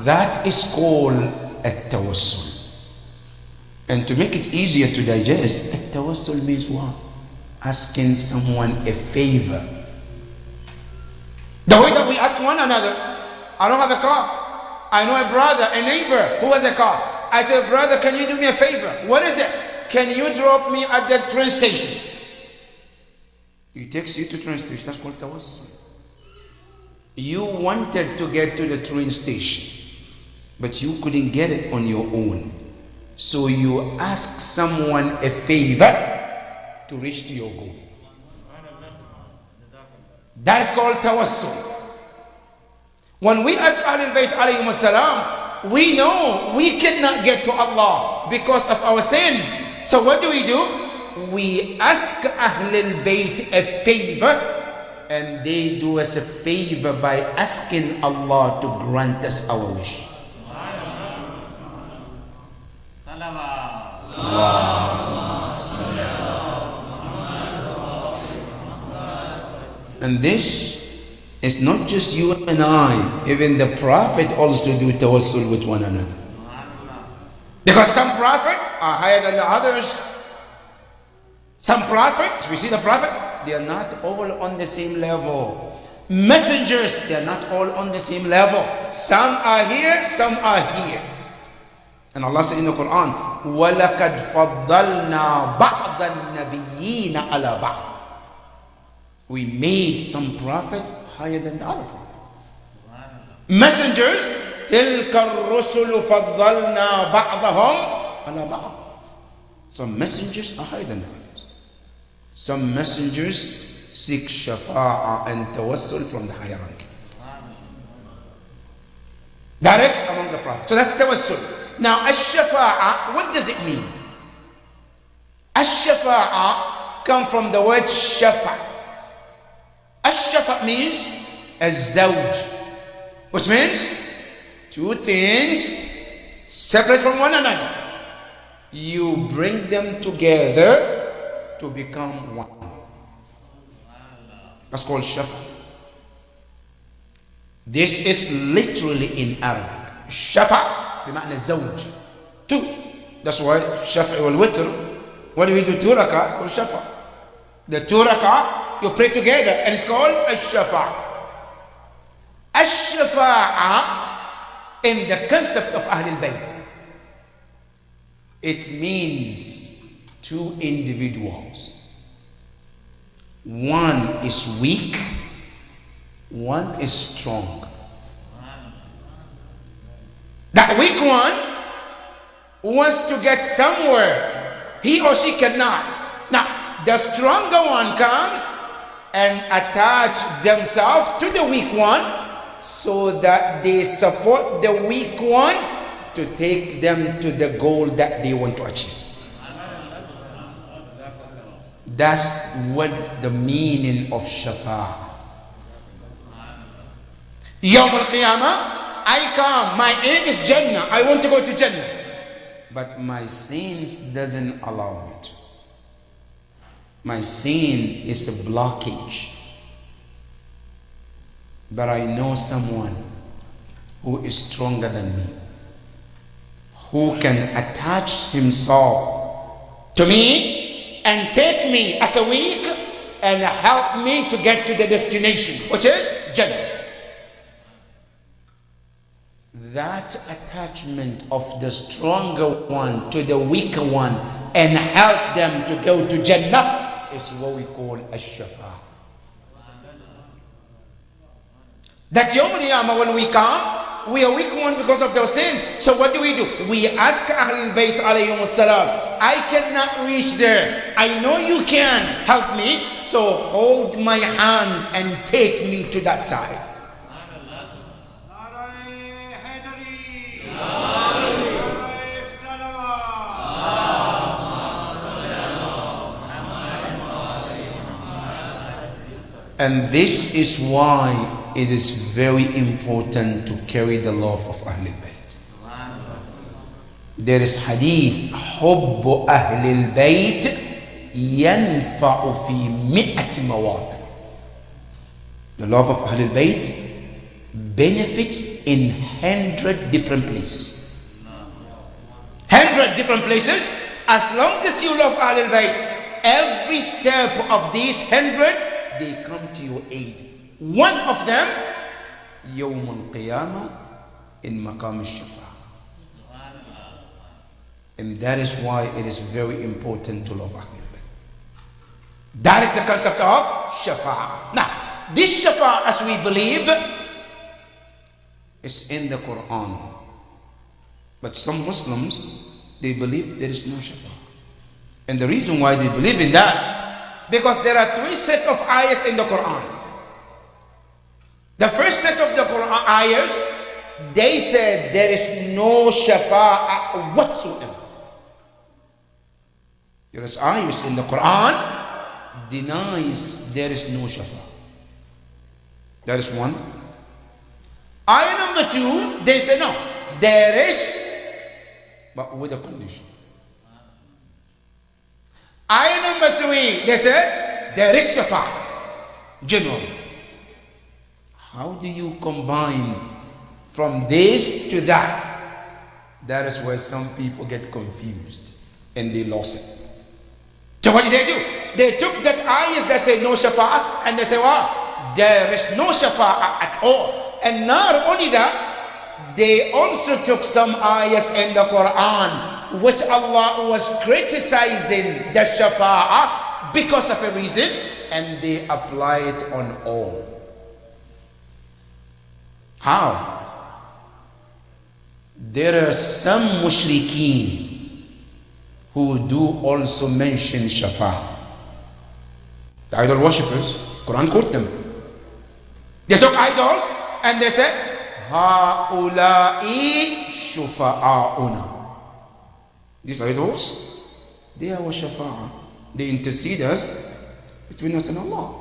That is called at-tawassul. And to make it easier to digest, at-tawassul means what? Asking someone a favor. The way that we ask one another. I don't have a car. I know a brother, a neighbor who has a car. I say, brother, can you do me a favor? What is it? Can you drop me at the train station? He takes you to the train station. That's called tawassul. You wanted to get to the train station, but you couldn't get it on your own. So you ask someone a favor to reach to your goal. That is called tawassul. When we ask Ahlul Bayt alayhim salam, we know we cannot get to Allah because of our sins. So what do? We ask Ahlul Bayt a favor, and they do us a favor by asking Allah to grant us our wish. And this is not just you and I. Even the Prophet also do tawassul with one another. Because some prophets are higher than the others. Some prophets, we see the prophet, they are not all on the same level. Messengers, they are not all on the same level. Some are here, some are here. And Allah said in the Quran, وَلَقَدْ فَضَّلْنَا بَعْضَ النَّبِيِّينَ عَلَى بَعْضٍ. We made some prophet higher than the other prophet. Messengers, تِلْكَ الرُّسُلُ فَضَّلْنَا بَعْضَهُمْ عَلَى بَعْضٍ. Some messengers are higher than the others. Some messengers seek shafa'ah and tawassul from the higher rank. That is among the prophets. So that's tawassul. Now, ash-shafa'ah, what does it mean? Ash-shafa'ah comes from the word shafa'. Ash-shafa' means az-zawj, which means two things separate from one another. You bring them together to become one. That's called shafa'. This is literally in Arabic. Shafa' بمعنى الزوج. Two. That's why shafa' wal witr. When we do 2 rak'ah, it's called shafa'. The 2 rak'ah, you pray together, and it's called ash-shafa'. Ash-shafa'ah, in the concept of Ahlul Bayt, it means 2 individuals. One is weak, one is strong. That weak one wants to get somewhere he or she cannot. Now, the stronger one comes and attach themselves to the weak one so that they support the weak one to take them to the goal that they want to achieve. That's what the meaning of shafa'ah. Yawm al-Qiyamah, I come, my aim is Jannah, I want to go to Jannah, but my sins doesn't allow me to. My sin is a blockage. But I know someone who is stronger than me, who can attach himself to me and take me as a weak and help me to get to the destination, which is Jannah. That attachment of the stronger one to the weaker one and help them to go to Jannah is what we call ash-shafa'ah. That Yawm al-Qiyamah, when we come, we are weak one because of those sins. So what do? We ask Ahlul Bayt alayhim salam, I cannot reach there. I know you can help me, so hold my hand and take me to that side. And this is why it is very important to carry the love of Ahlul Bayt. There is hadith, حب أهل البيت ينفع في 100 مواضع. The love of Ahlul Bayt benefits in 100 different places. 100 different places. As long as you love Ahlul Bayt, every step of these 100, they come to your aid. One of them, يوم القيامة in مقام الشفاعة. And that is why it is very important to love Ahlul Bayt. That is the concept of Shafa'ah. Now, this Shafa'ah, as we believe, is in the Quran. But some Muslims, they believe there is no Shafa'ah. And the reason why they believe in that, because there are 3 sets of ayahs in the Quran. The first set of the Quran ayahs, they said there is no Shafa'ah whatsoever. There is ayahs in the Quran denies there is no Shafa'ah. That is one. Ayah number 2, they say no, there is, but with a condition. Ayah number 3, they said there is Shafa'ah, general. How do you combine from this to that? That is where some people get confused and they lost it. So what did they do? They took that ayahs that say no Shafa'ah and they say, well, there is no Shafa'ah at all. And not only that, they also took some ayahs in the Quran which Allah was criticizing the Shafa'ah because of a reason, and they apply it on all. How? There are some mushrikeen who do also mention Shafa'ah. The idol worshippers, Quran quote them. They took idols and they said, Ha'ula'i shufa'a'una. These idols, they are our shafa'ah. They intercede us between us and Allah.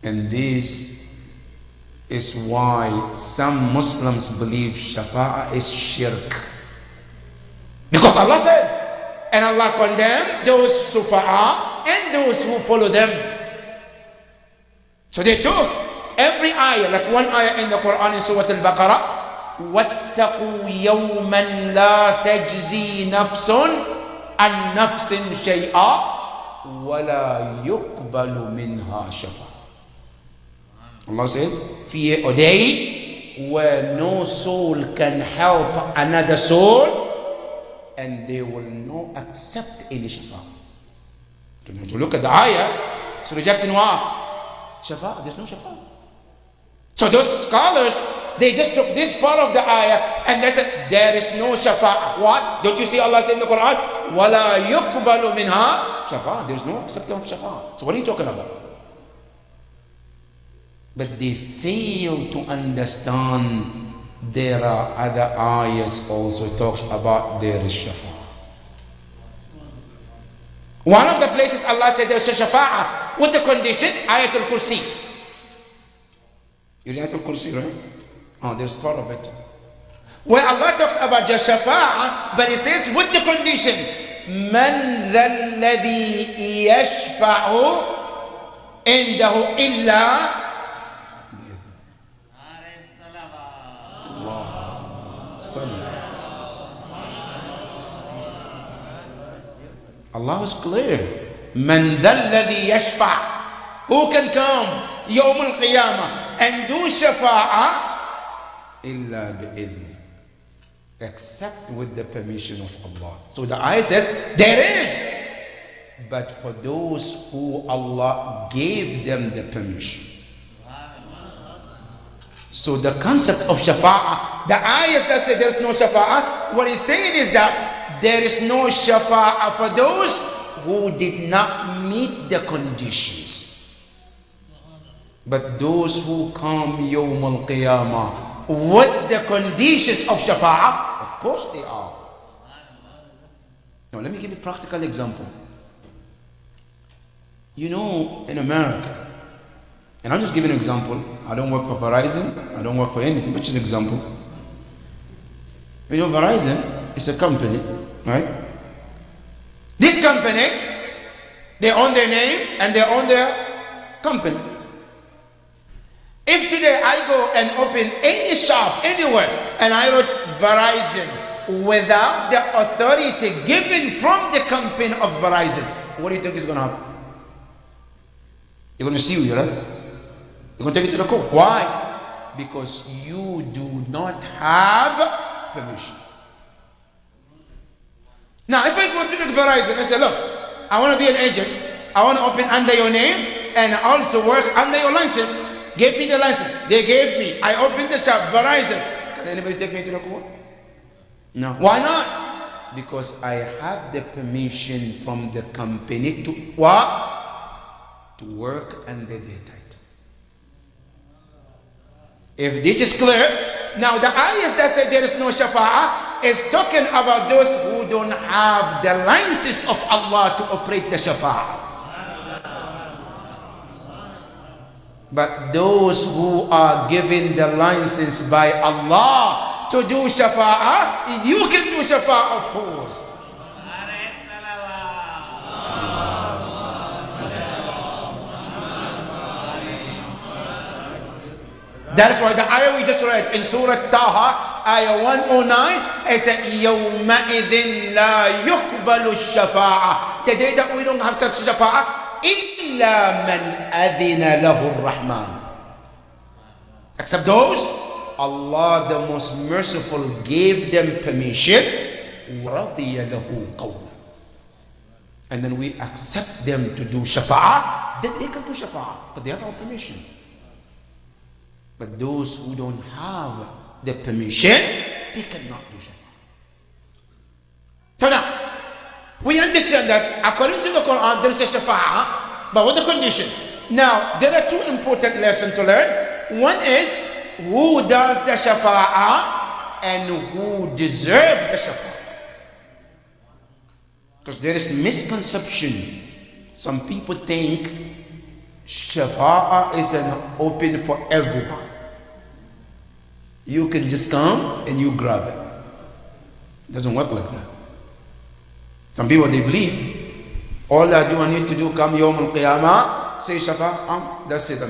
And this is why some Muslims believe shafa'ah is shirk. Because Allah said, and Allah condemned those shufa'ah and those who follow them. So they took every ayah, like one ayah in the Quran in Surah Al-Baqarah, وَاتَّقُوا يَوْمًا لَا تَجْزِي نَفْسٌ عَنْ نَفْسٍ شَيْئًا وَلَا يُقْبَلُ مِنْهَا شَفَاعَةٌ. Allah says, fear a day where no soul can help another soul and they will not accept any shafa'ah. To look at the ayah, it's rejecting what? Shafa'ah, there's no shafa'ah. So those scholars, they just took this part of the ayah and they said, there is no shafa'ah. What? Don't you see Allah say in the Quran, وَلَا يُقْبَلُ مِنْهَا shafa'ah. There's no acceptance of shafa'ah. So what are you talking about? But they fail to understand there are other ayahs also talks about there is shafa'ah. One of the places Allah said there's a shafa'ah with the condition, Ayatul Kursi. You read Ayatul Kursi, right? Oh, there's part of it. Where Allah talks about the shafa'ah, but He says with the condition, مَنْ ذَا الَّذِي يَشْفَعُ عِنْدَهُ إِلَّا Allah was clear. Man dhalladhi yashfa'. Who can come Yawm al-Qiyamah and do shafa'ah? Illa bi'idhni. Except with the permission of Allah. So the ayah says, there is. But for those who Allah gave them the permission. So the concept of shafa'ah, the ayahs that say there's no shafa'ah, what he's saying is that there is no shafa'ah for those who did not meet the conditions. But those who come Yawm al-Qiyamah with the conditions of shafa'ah, of course they are. Now let me give you a practical example. You know, in America, and I'm just giving an example. I don't work for Verizon. I don't work for anything, but just an example. You know, Verizon is a company, right? This company, they own their name and they own their company. If today I go and open any shop anywhere and I wrote Verizon without the authority given from the company of Verizon, what do you think is going to happen? They're going to sue you, right? They're going to take you to the court. Why? Because you do not have permission. Now, if I go to the Verizon and say, look, I want to be an agent, I want to open under your name and also work under your license, give me the license. They gave me. I opened the shop, Verizon. Can anybody take me to the court? No. Why not? Because I have the permission from the company to what? To work under their title. If this is clear, now the ayahs that say there is no shafa'ah is talking about those who don't have the license of Allah to operate the shafa'ah. But those who are given the license by Allah to do shafa'ah, you can do shafa'ah, of course. That's why the ayah we just read in Surah Taha, ayah 109, is يَوْمَئِذٍ لَا يُقْبَلُ الشَّفَاعَةِ. Today that we don't have such shafa'ah, إِلَّا مَنْ أَذِنَ لَهُ الرَّحْمَنِ. Except those, Allah the most merciful gave them permission, وَرَضِيَ لَهُ قَوْلًا. And then we accept them to do shafa'ah, then they can do shafa'ah, but they have our permission. But those who don't have the permission, they cannot do shafa'ah. So now, we understand that according to the Quran, there is a shafa'ah, but with the condition. Now, there are two important lessons to learn. One is, who does the shafa'ah and who deserves the shafa'ah. Because there is misconception. Some people think shafa'ah is an open for everyone. You can just come and you grab it. It doesn't work like that. Some people, they believe all that you need to do, come Yawm al-Qiyamah, say shafa'ah, that's it.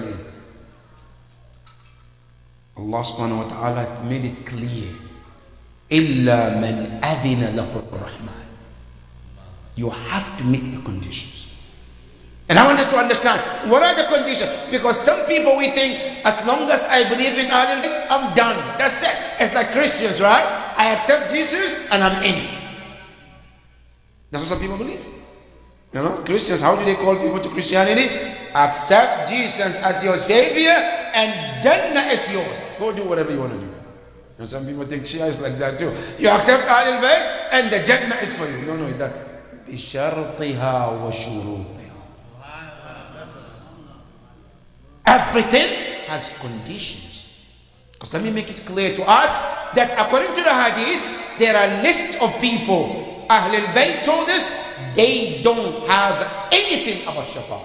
Allah subhanahu wa ta'ala made it clear. إِلَّا مَنْ أَذِنَ لَهُ الرَّحْمَنِ. You have to meet the conditions. And I want us to understand, what are the conditions? Because some people, we think, as long as I believe in Ahlul Bayt, I'm done. That's it. It's like Christians, right? I accept Jesus and I'm in. That's what some people believe. You know, Christians, how do they call people to Christianity? Accept Jesus as your Savior and Jannah is yours. Go do whatever you want to do. And some people think Shia is like that too. You accept Ahlul Bayt and the Jannah is for you. No, that. بِشَرْطِهَا وَشُرُوطِهَا. Everything has conditions. Because let me make it clear to us that according to the hadith, there are lists of people. Ahlul Bayt told us they don't have anything about shafa'ah.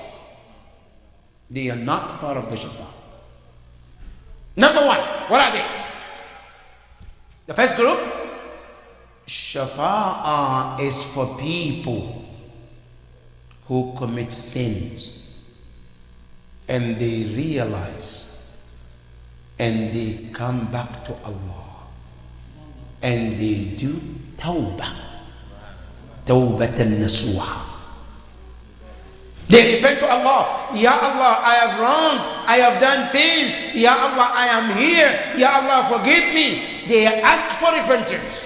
They are not part of the shafa'ah. Number one, what are they? The first group, shafa'ah is for people who commit sins and they realize and they come back to Allah and they do tawbah, tawbatan nasuha. They repent to Allah. Ya Allah, I have wronged, I have done things. Ya Allah, I am here. Ya Allah, forgive me. They ask for repentance.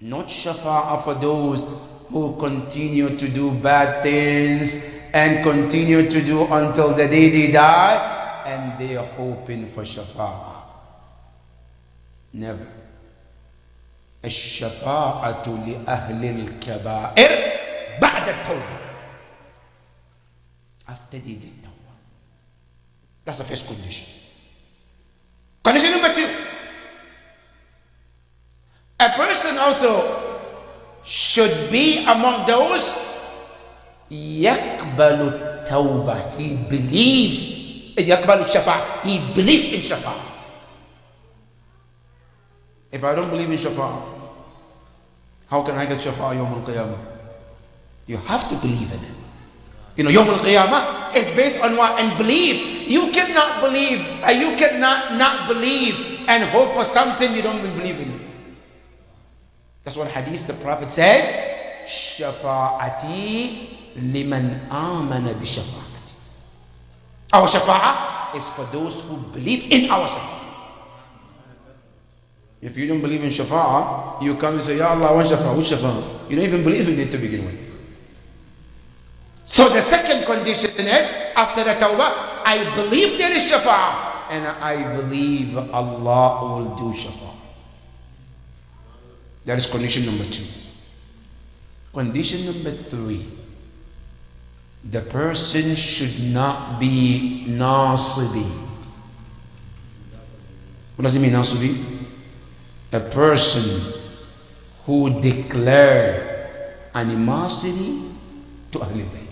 Not shafa'ah for those who continue to do bad things and continue to do until the day they die, and they are hoping for shafa'ah. Never. الشفاعة لأهل الكبائر بعد التوبة. After they did tawbah. That's the first condition. Condition number two. A person also should be among those يقبل التوبة. He believes. يقبل الشفاعة. He believes in shafa'ah. If I don't believe in Shafa'ah, how can I get Shafa'ah Yawm al-Qiyamah? You have to believe in it. You know, Yawm al-Qiyamah is based on what? And believe. You cannot believe, you cannot not believe and hope for something you don't even believe in. That's what hadith the Prophet says, Shafa'ati liman amana bi shafa'ati. Our Shafa'ah is for those who believe in our Shafa'ah. If you don't believe in Shafa'ah, you come and say, Ya Allah, I want Shafa'ah. Which Shafa'ah? You don't even believe in it to begin with. So the second condition is, after the Tawbah, I believe there is Shafa'ah, and I believe Allah will do Shafa'ah. That is condition number 2. Condition number 3, the person should not be nasibi. What does it mean, nasibi? A person who declare animosity to Ahlul Bayt.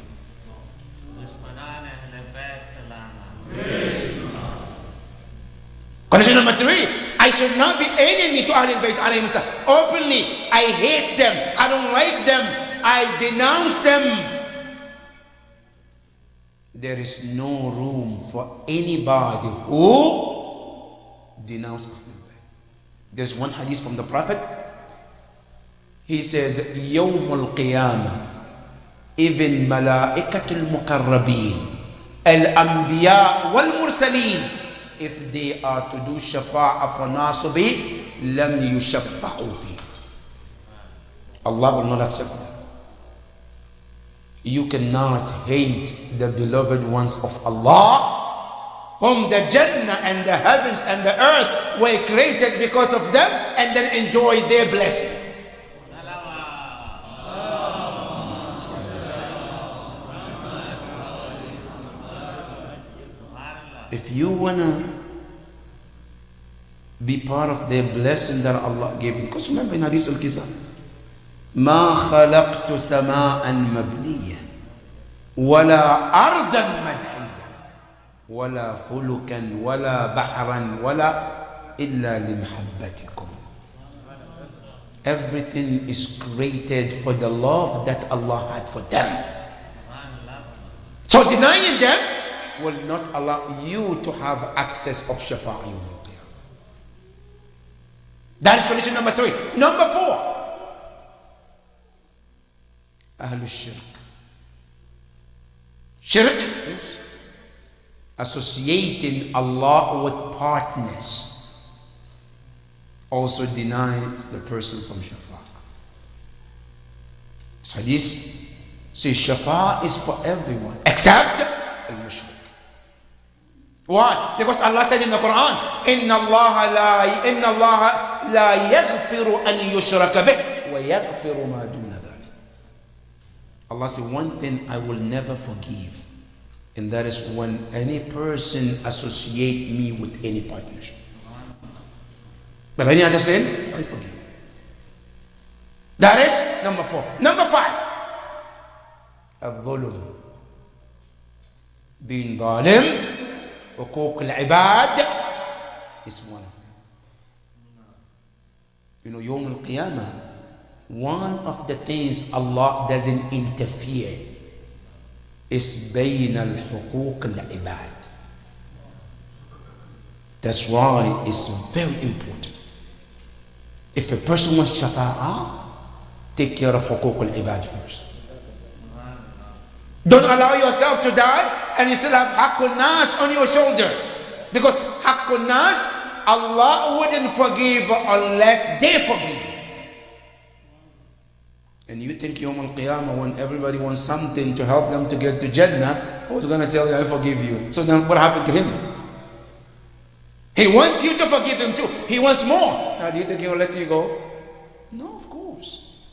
Condition number 3, I should not be enemy to Ahlul Bayt alayhim salam. Openly, I hate them, I don't like them, I denounce them. There is no room for anybody who denounces Ahlul Bayt. There's one hadith from the Prophet. He says, Yawm al-Qiyamah, even malaikatul muqarrabeen, al-anbiya wal-mursaleen, if they are to do shafa'ah for nasibi, lam yushaffa'u fi. Allah will not accept that. You cannot hate the beloved ones of Allah, whom the Jannah and the heavens and the earth were created because of them, and then enjoy their blessings. If you wanna be part of their blessing that Allah gave them, because remember in Hadith al-Kisa, ما خلقت سماء مبنيا ولا أرضا مدحيا ولا فلكا ولا بحرا ولا إلا لمحبتكم. Everything is created for the love that Allah had for them. So denying them will not allow you to have access of Shafa'ah. That is condition number 3. Number 4, Ahlul Shirk. Shirk is associating Allah with partners. Also denies the person from Shafa'ah. This hadith says Shafa'ah is for everyone except al-mushrik. Why? Because Allah said in the Quran, Inna Allah la yaghfiru an yushraka bih wa yaghfiru ma duna dhalik. Allah said, one thing I will never forgive, and that is when any person associate me with any partnership. But any other sin, I forgive. That is number 4. Number 5, al-dhulm. Being zalim, حقوق العباد is one of them. You know, Yawm al-Qiyamah, one of the things Allah doesn't interfere is بين الحقوق العباد. That's why it's very important. If a person wants shafa'ah, take care of حقوق العباد first. Don't allow yourself to die and you still have haqqun nas on your shoulder. Because haqqun nas, Allah wouldn't forgive unless they forgive. And you think Yawm al-Qiyamah, when everybody wants something to help them to get to Jannah, who's going to tell you, I forgive you? So then what happened to him? He wants you to forgive him too. He wants more. Now do you think he'll let you go? No, of course.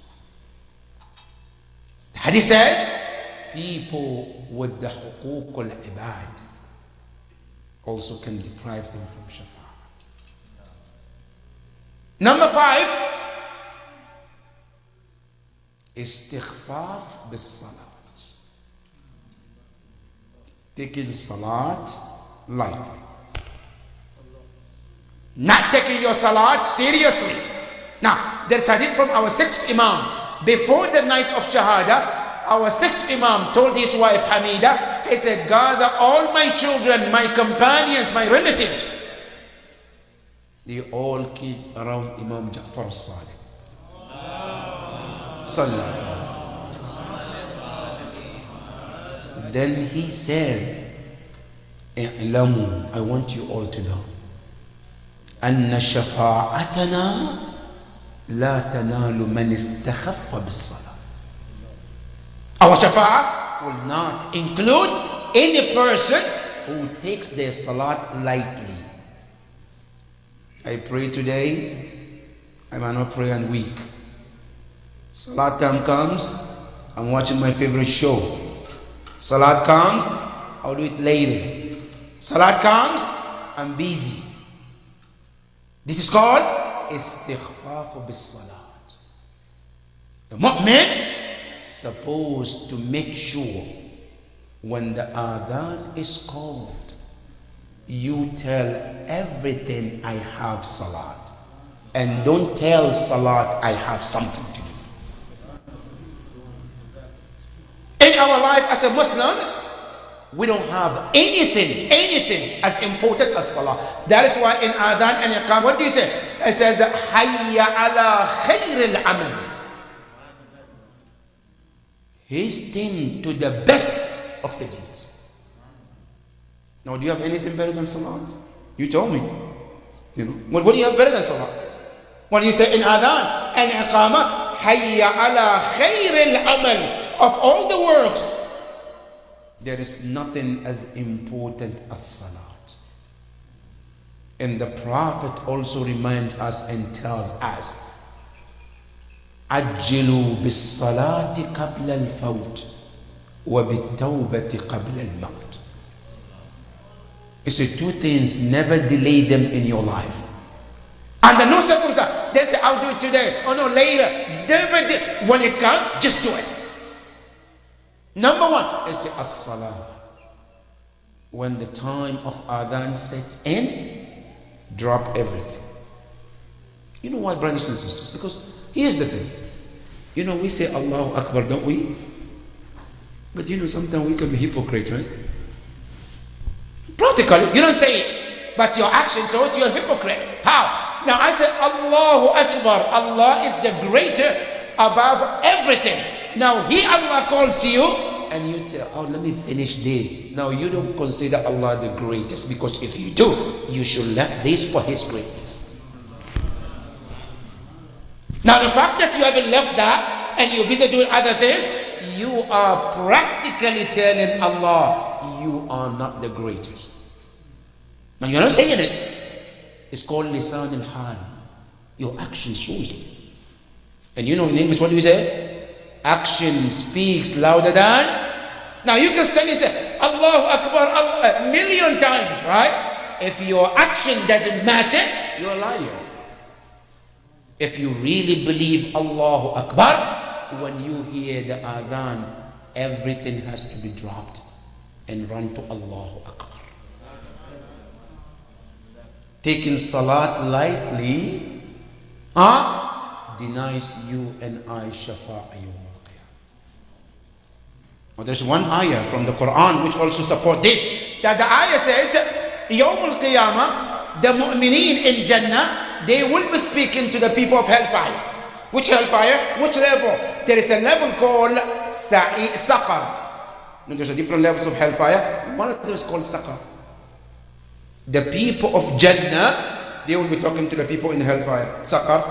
The hadith says, people with the huquq al-ibad also can deprive them from shafa'ah. Number 5, istighfaf bis-salat. Taking salat lightly. not taking your salat seriously. Now, there's hadith from our sixth Imam. Before the night of Shahada, our sixth Imam told his wife Hamida, he said, gather all my children, my companions, my relatives. They all came around Imam Ja'far al-Sadiq. Sallallahu. Then he said, I want you all to know, أن شفاعتنا لا تنال من استخف بالصلاة. Our shafa'ah will not include any person who takes their salat lightly. I pray today, I might not pray and weak. Salat time comes, I'm watching my favorite show. Salat comes, I'll do it later. Salat comes, I'm busy. This is called istighfaf bis-salat. The mu'min is supposed to make sure when the adhan is called, you tell everything I have salat, and don't tell salat I have something to do. In our life as a Muslims, we don't have anything as important as salah. That is why in adhan and iqam, what do you say? It says, hayya ala khair al-amal. Hasten to the best of the deeds. Now, do you have anything better than salah? You told me. You know, what do you have better than salah? When you say in adhan and iqamah, hayya ala khair al-amal, of all the works, there is nothing as important as salat. And the Prophet also reminds us and tells us, عجلوا بالصلاة قبل الفوت وبالتوبة قبل الموت. He said two things, never delay them in your life. Under no circumstance, they say, I'll do it today. Oh no, later. Never do. When it comes, just do it. Number one is as-salah. When the time of adhan sets in, drop everything. You know why, brothers and sisters? Because here's the thing. You know, we say Allahu Akbar, don't we? But you know, sometimes we can be hypocrite, right? Practically, you don't say it, but your action shows you're a hypocrite. How? Now I say Allahu Akbar. Allah is the greater above everything. Now Allah calls you and you tell, oh, let me finish this. Now you don't consider Allah the greatest, because if you do, you should left this for His greatness. Now the fact that you haven't left that and you're busy doing other things, you are practically telling Allah, you are not the greatest. Now you're not saying it. It's called lisan al-hal. Your action shows it. And you know in English what do we say? Action speaks louder than. Now you can stand and say Allahu Akbar Allah, a million times, right? If your action doesn't match it, you're a liar. If you really believe Allahu Akbar, when you hear the adhan, everything has to be dropped and run to Allahu Akbar. Taking salat lightly denies you and I shafa'a yawm al-qiyamah. Well, there's one ayah from the Quran which also supports this. That the ayah says, yawm al-qiyamah, the mu'mineen in Jannah, they will be speaking to the people of hellfire. Which hellfire? Which level? There is a level called Saqar. No, there's a different levels of hellfire. One of them is called Saqar. The people of Jannah, they will be talking to the people in hellfire. Saqar.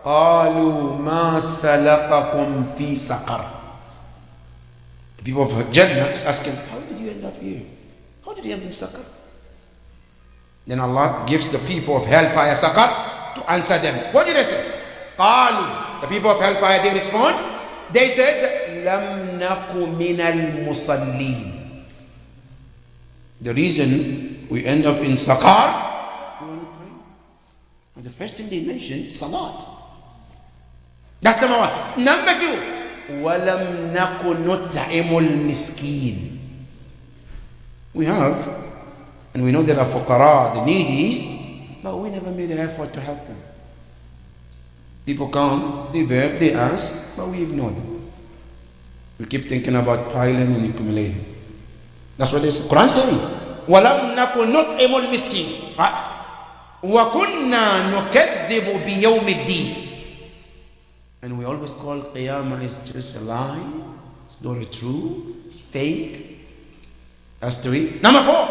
قالوا ما سلقكم في سقر. The people of Jannah is asking, how did you end up here? How did you end up in Saqar? Then Allah gives the people of hellfire Saqar to answer them. What did they say? قالوا. The people of hellfire, they respond. They say, لم نك من المصلين. The reason we end up in Saqar, we want to pray. And the first thing they mention, salat. That's number one. Number two, وَلَمْ نَكُ نُطْعِمُ الْمِسْكِينَ. We have, and we know there are fuqara, the needies, but we never made an effort to help them. People come, they beg, they ask, but we ignore them. We keep thinking about piling and accumulating. That's what the Quran says. وَلَمْ نَكُنْ نُطْعِمُ الْمِسْكِينَ وَكُنَّا نُكَذِّبُ بِيَوْمِ الدِّينِ. And we always call Qiyamah is just a lie. It's not true. It's fake. That's 3. Number 4.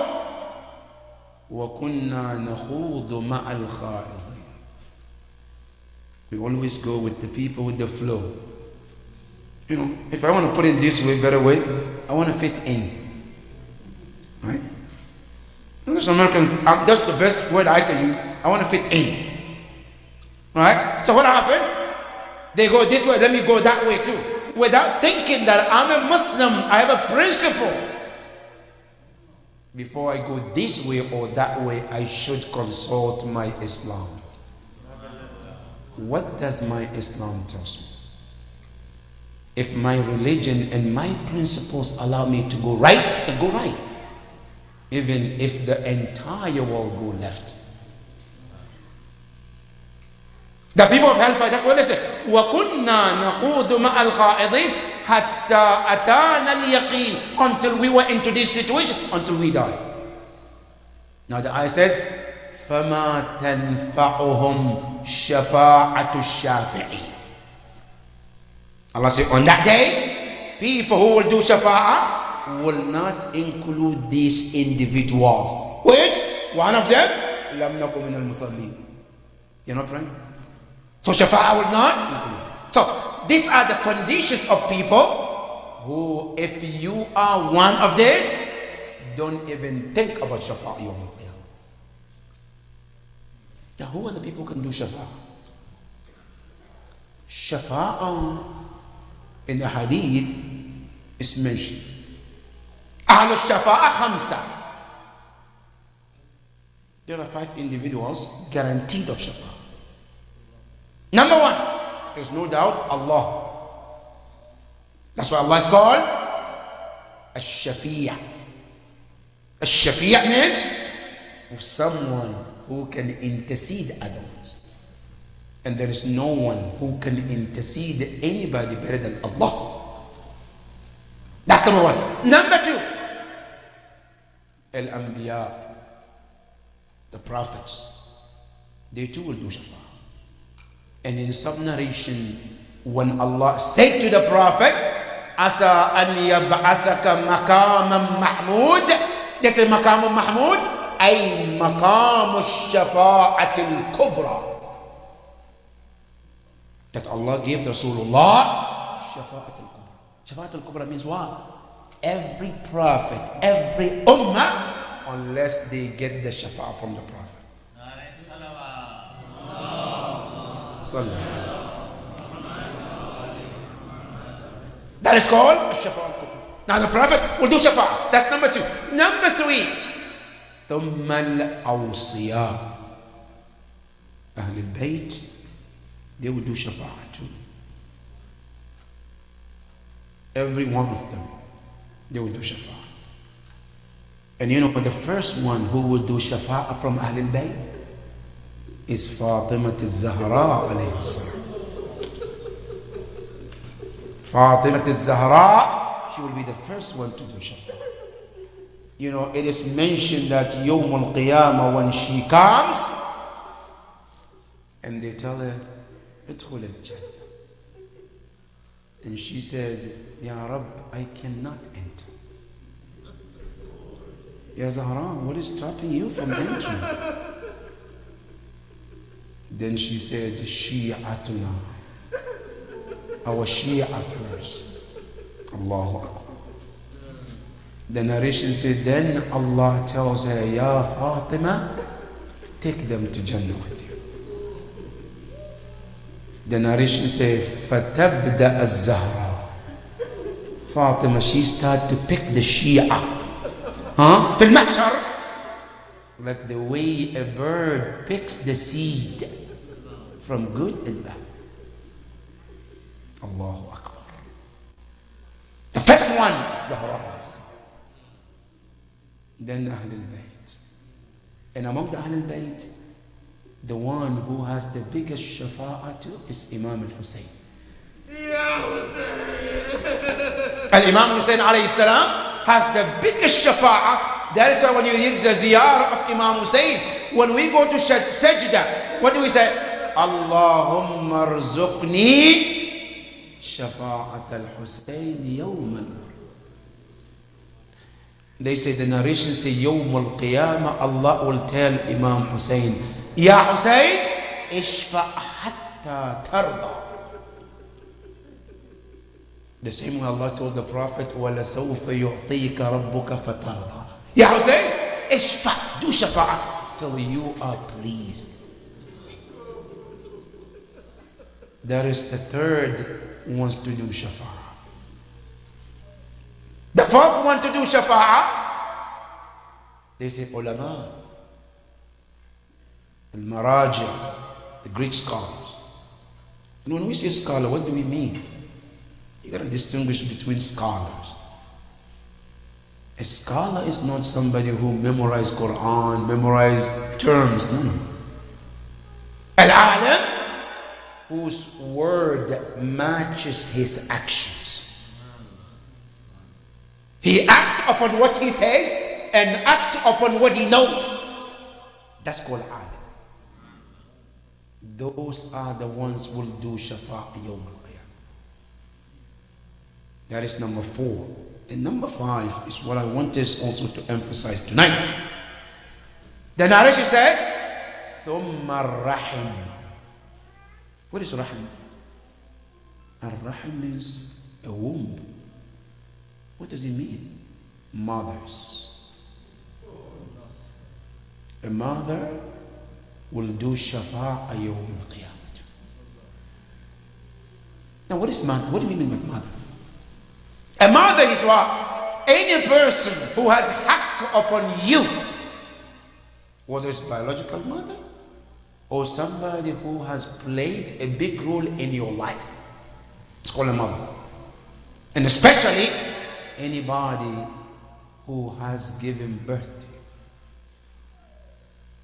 وَكُنَّا نَخُوضُ مَعَ الْخَائِضِينَ. We always go with the people with the flow. You know, if I want to put it this way, better way, I want to fit in. Right? English American, that's the best word I can use. I want to fit in. Right? So what happened? They go this way, let me go that way too. Without thinking that I'm a Muslim, I have a principle. Before I go this way or that way, I should consult my Islam. What does my Islam tell me? If my religion and my principles allow me to go right, I go right. Even if the entire world go left. The people of hellfire, that's what they say. وَكُنَّا نَخُوضُ مَعَ الْخَائِضِينَ حَتَّى أَتَانَا الْيَقِينَ. Until we were into this situation, until we died. Now the ayah says, فَمَا تَنْفَعُهُمْ شَفَاعَةُ الشَّافِعِينَ. Allah says, on that day, people who will do shafa'ah will not include these individuals. Which? One of them, لَمْ نَكُ مِنَ الْمُصَلِّينَ. You're not praying? So shafa'ah will not include them. So, these are the conditions of people who, if you are one of these, don't even think about shafa'ah. Now, who are the people who can do shafa'ah? Shafa'ah in the hadith is mentioned. Ahlul Shafa'ah Khamsa. There are 5 individuals guaranteed of Shafa'ah. Number 1, there's no doubt Allah. That's why Allah is called Ash-Shafi'ah. Ash-Shafi'ah means someone who can intercede others. And there is no one who can intercede anybody better than Allah. That's number 1. Number 2, Al-Anbiya, the prophets. They too will do shafa'ah. And in some narration, when Allah said to the Prophet, Asa an yab'athaka maqaman mahmud, they say maqaman mahmud, ay maqamu shafa'atil kubra. That Allah gave Rasulullah Shafa'at al-Kubra. Shafa'at al-Kubra means what? Every prophet, every ummah, unless they get the Shafa'ah from the Prophet. That is called Shafa'at al-Kubra. Now the Prophet will do Shafa'ah. That's number 2. Number 3, ثُمَّ الْأَوْصِيَاءُ. Ahl al-Bayt, they will do shafa'ah too. Every one of them, they will do shafa'ah. And you know, the first one who will do shafa'ah from Ahlul Bayt is Fatima al-Zahra alayhi salam. Fatima al-Zahra, she will be the first one to do shafa'ah. You know, it is mentioned that Yawm al-Qiyamah, when she comes, and they tell her, ادخل الجنة. And she says, Ya Rabb, I cannot enter. Ya Zahra, what is stopping you from entering? Then she said, Shi'atuna. Our Shia first. Allahu Akbar. The narration said, then Allah tells her, Ya Fatima, take them to Jannah with you. The narration says, فَتَبْدَأَ الزَّهْرَةُ. Fatima, she started to pick the Shia. في المحشر. Like the way a bird picks the seed from good and bad. Allahu Akbar. The first one is the Zahra. Then Ahlul Bayt. And among the Ahlul Bayt, the one who has the biggest shafa'at is Imam al-Hussein. Al-Imam Hussein alayhi salam has the biggest shafa'ah. That is why when you read the ziyarah of Imam Hussein, when we go to sajda, what do we say? Allahumma rzuqni shafa'at al-Hussein yawm al-qiyamah. They say, the narration say, yawm al-qiyamah, Allah will tell Imam Hussein, Ya Hussein, ishfa' hatta tarda. The same way Allah told the Prophet, وَلَسَوْفَ يُعْطِيكَ رَبُّكَ فَتَرْضَى. Ya Hussein, ishfa', do shafa'ah till you are pleased. There is the third who wants to do shafa'ah. The fourth one to do shafa'ah, they say ulama, al-maraji, the great scholars. And when we say scholar, what do we mean? You got to distinguish between scholars. A scholar is not somebody who memorized Quran, memorized terms. No. Al-alim, whose word matches his actions. He acts upon what he says and acts upon what he knows. That's called alim. Those are the ones who will do shafa'a yawm al-qiyamah. That is number 4. And number 5 is what I want us also to emphasize tonight. The narration says, ثُمَّ الرَّحِمْ. What is rahim? Ar-rahim means a womb. What does it mean? Mothers. A mother will do shafa'a yawm al-qiyamah. Now what is mother? What do we mean by mother? A mother is what? Any person who has haqq upon you, whether it's biological mother or somebody who has played a big role in your life. It's called a mother. And especially anybody who has given birth to you.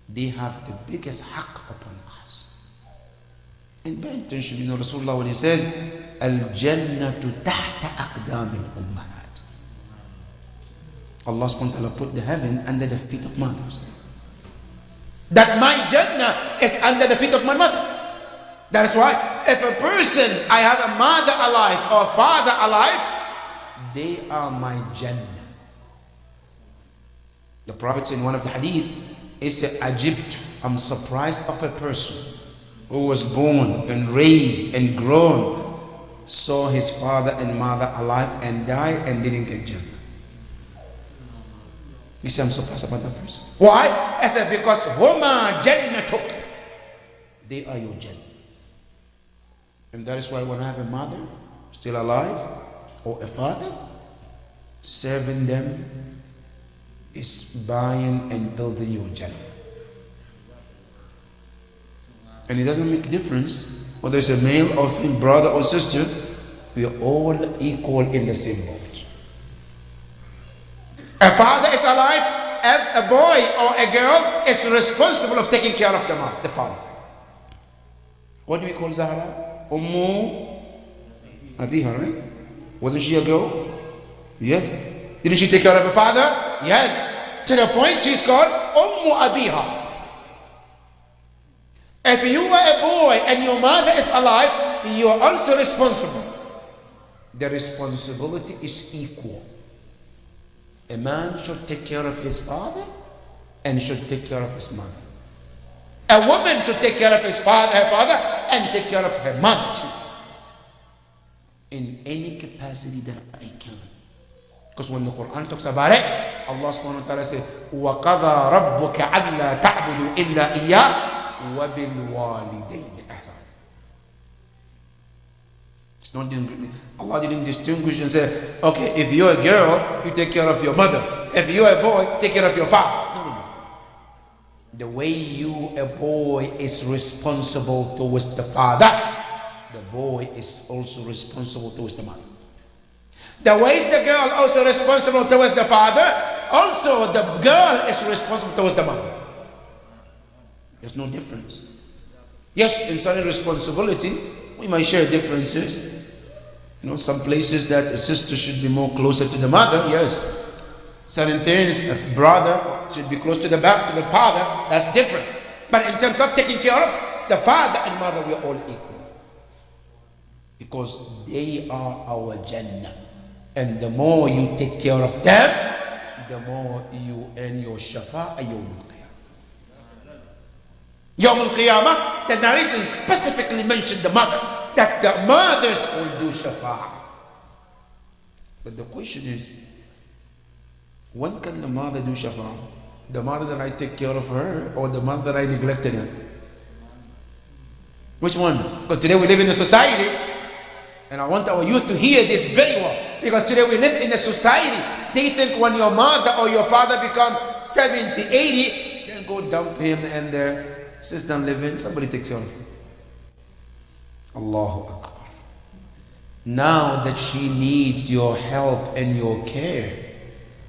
They have the biggest haqq upon us. And pay attention, you know, Rasulullah, when he says, Al-Jannatu tahta aqdam al-ummahat. Allah subhanahu wa ta'ala put the heaven under the feet of mothers. That my Jannah is under the feet of my mother. That is why, if a person, I have a mother alive or a father alive, they are my Jannah. The Prophet in one of the hadith, he said, Ajibtu, I'm surprised of a person who was born and raised and grown, saw his father and mother alive and died and didn't get Jannah. He said, I'm surprised about that person. Why? I said, because Huma Jannatuk, they are your Jannah. And that is why when I have a mother still alive or a father, serving them is buying and building your Jannah. And it doesn't make a difference whether it's a male or female, brother or sister, we are all equal in the same boat. A father is alive, a boy or a girl is responsible of taking care of the father. What do we call Zahra? Ummu Abiha, right? Wasn't she a girl? Yes. Didn't she take care of her father? Yes. To the point she's called Ummu Abiha. If you were a boy and your mother is alive, you are also responsible. The responsibility is equal. A man should take care of his father and should take care of his mother. A woman should take care of her father, and take care of her mother too. In any capacity that I can. Because when the Quran talks about it, Allah subhanahu wa ta'ala says, وَقَضَى رَبُّكَ أَلَّا تَعْبُدُوا إِلَّا إِيَّاهُ وَبِالْوَالِدَيْنِ إِحْسَانًا. It's not Allah didn't distinguish and say, okay, if you're a girl, you take care of your mother. If you're a boy, take care of your father. No. The way you, a boy, is responsible towards the father, the boy is also responsible towards the mother. The way is the girl also responsible towards the father, also the girl is responsible towards the mother. There's no difference. Yes, in certain responsibility, we might share differences. You know, some places that a sister should be more closer to the mother, yes. Certain things, a brother should be close to the father, that's different. But in terms of taking care of the father and mother, we are all equal. Because they are our Jannah. And the more you take care of them, the more you earn your shafa'a yawm al-qiyamah. Yawm al-qiyamah, the narration specifically mentioned the mother, that the mothers will do shafa'a. But the question is, when can the mother do shafa'a? The mother that I take care of her, or the mother that I neglected her? Which one? Because today we live in a society, and I want our youth to hear this very well, because today we live in a society, they think when your mother or your father become 70, 80, then go dump him and their sister living, somebody takes care of him. Allahu Akbar. Now that she needs your help and your care,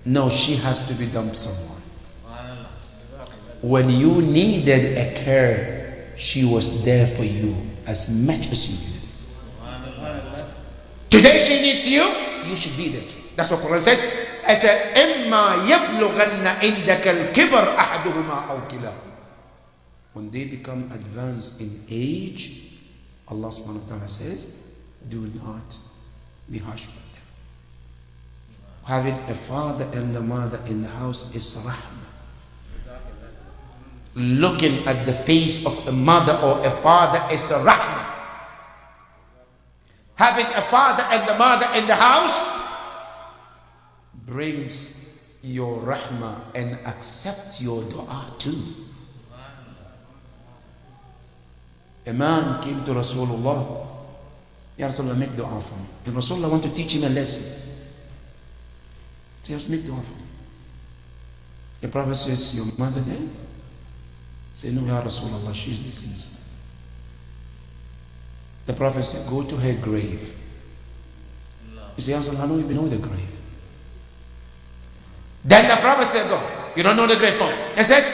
no, she has to be dumped somewhere. When you needed a care, she was there for you as much as you needed. Today she needs you, you should be there too. That's what Quran says. I said, إِمَّا يَبْلُغَنَّ عِنْدَكَ الْكِبَرْ أَحَدُهُمَا أَوْ كِلَاهُمَا. When they become advanced in age, Allah subhanahu wa ta'ala says, do not be harsh with them. Having a father and a mother in the house is rahmah. Looking at the face of a mother or a father is a rahmah. Having a father and a mother in the house brings your rahmah and accept your dua too. A man came to Rasulullah. Ya Rasulullah, make dua for me. And Rasulullah want to teach him a lesson. Just make dua for me. The Prophet says, your mother there? Say, no, Ya Rasulullah, she is deceased. The Prophet said, go to her grave. He said, Ya Rasulullah, I don't even know the grave. Then the Prophet said, go. You don't know the grave, fine. And said,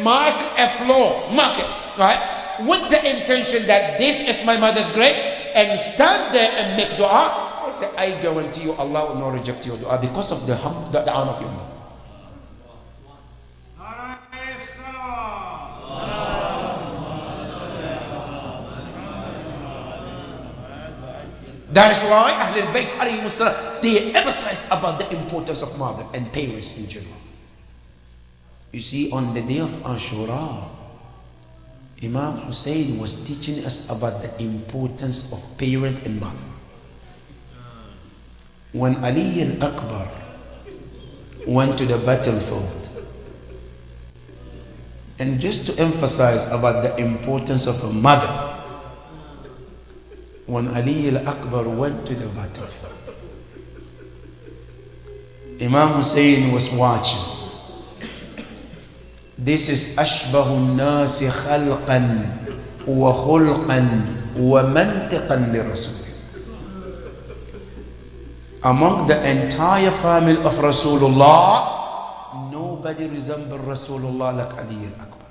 mark a floor, mark it, right? With the intention that this is my mother's grave, and stand there and make dua. I say, I guarantee you Allah will not reject your dua because of the honor of your mother. That is why Ahlul Bayt alayhi salam, they emphasize about the importance of mother and parents in general. You see, on the day of Ashura, Imam Hussein was teaching us about the importance of parent and mother. When Ali al-Akbar went to the battlefield, and just to emphasize about the importance of a mother, when Ali al-Akbar went to the battlefield, Imam Hussein was watching. This is أشبه الناس خلقا وخلقا ومنطقا لرسول. Among the entire family of Rasulullah, nobody resembled Rasulullah like Ali al-Akbar.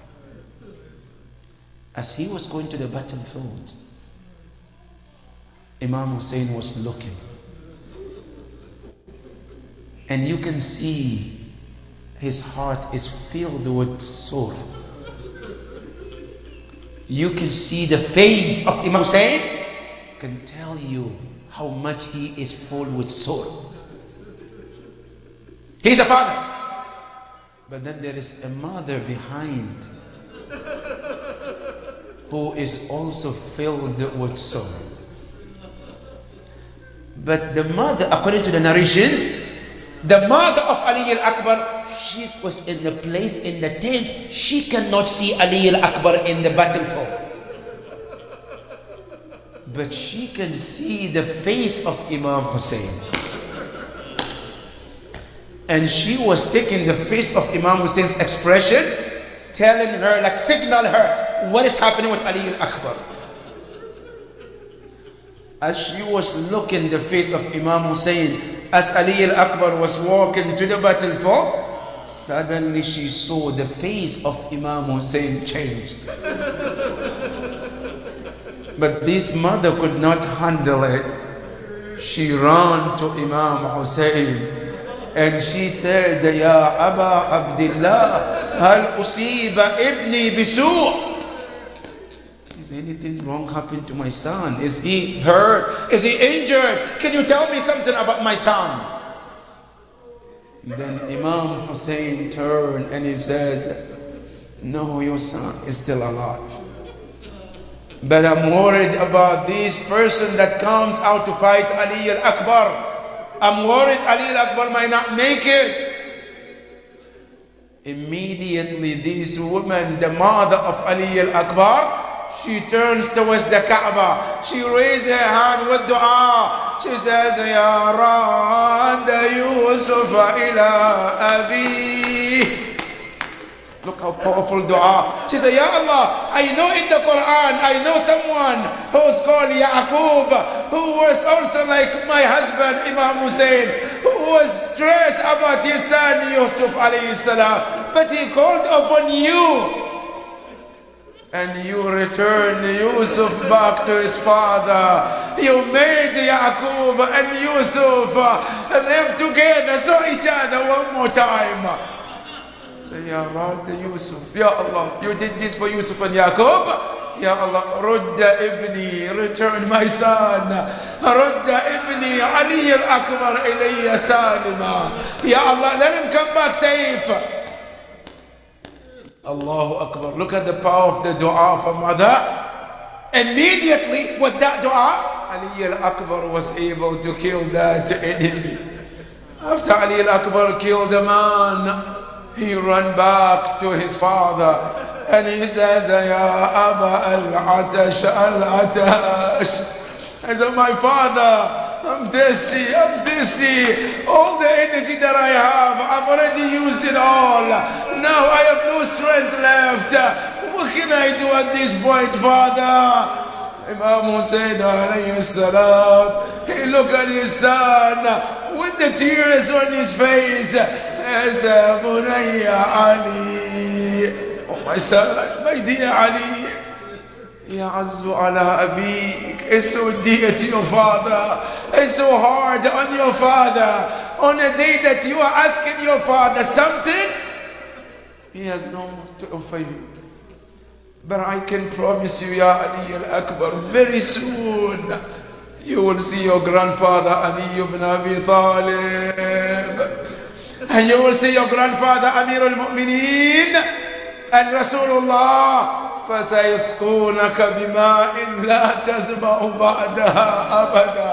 As he was going to the battlefield, Imam Hussein was looking, and you can see his heart is filled with sorrow. You can see the face of Imam Hussein, can tell you how much he is full with sorrow. He's a father, but then there is a mother behind who is also filled with sorrow. But the mother, according to the narrations, the mother of Ali al-Akbar, she was in the place in the tent. She cannot see Ali al-Akbar in the battlefield, but she can see the face of Imam Hussein. And she was taking the face of Imam Hussein's expression, telling her, like signal her, what is happening with Ali al-Akbar. As she was looking the face of Imam Hussein, as Ali al-Akbar was walking to the battlefield, Suddenly she saw the face of Imam Hussein changed. But this mother could not handle it. She ran to Imam Hussein and she said, Ya Aba Abdullah, hal usiba ibni bisu'? Is anything wrong happened to my son? Is he hurt? Is he injured? Can you tell me something about my son? Then Imam Hussein turned and he said, no, your son is still alive. But I'm worried about this person that comes out to fight Ali al-Akbar. I'm worried Ali al-Akbar might not make it. Immediately this woman, the mother of Ali al-Akbar, she turns towards the Kaaba. She raises her hand with dua. She says, Ya Rad Yusuf ila Abi. Look how powerful dua. She said, Ya Allah, I know in the Quran, I know someone who's called Yaqub, who was also like my husband, Imam Hussein, who was stressed about his son, Yusuf alayhi salam. But he called upon you. And you returned Yusuf back to his father. You made Yaqub and Yusuf live together, saw each other one more time. Say, Ya Rad Yusuf, Ya Allah, you did this for Yusuf and Yaqub. Ya Allah, Rudda ibni, return my son. Rudda ibni Ali al-Akbar ilayya salima. Ya Allah, let him come back safe. Allahu Akbar. Look at the power of the dua of a mother. Immediately with that dua, Ali al-Akbar was able to kill that enemy. After Ali al-Akbar killed the man, he ran back to his father and he says, Ya Aba al-Atash al-Atash. I said, my father, I'm thirsty, all the energy that I have, I've already used it all. Now I have no strength left. What can I do at this point, father? Imam Hussein alayhi salam, he looked at his son with the tears on his face. As Bunayya Ali, oh my son, my dear Ali, Ya'azzu ala abik, it's so dear to your father, it's so hard on your father. On the day that you are asking your father something, he has no more to offer you. But I can promise you, Ya Ali al-Akbar, very soon you will see your grandfather Ali ibn Abi Talib. And you will see your grandfather Amir al-Mu'mineen and Rasulullah. فَسَيُسْقُونَكَ بِمَاءٍ لَا تَذْمَعُ بَعْدَهَا أَبَدًا.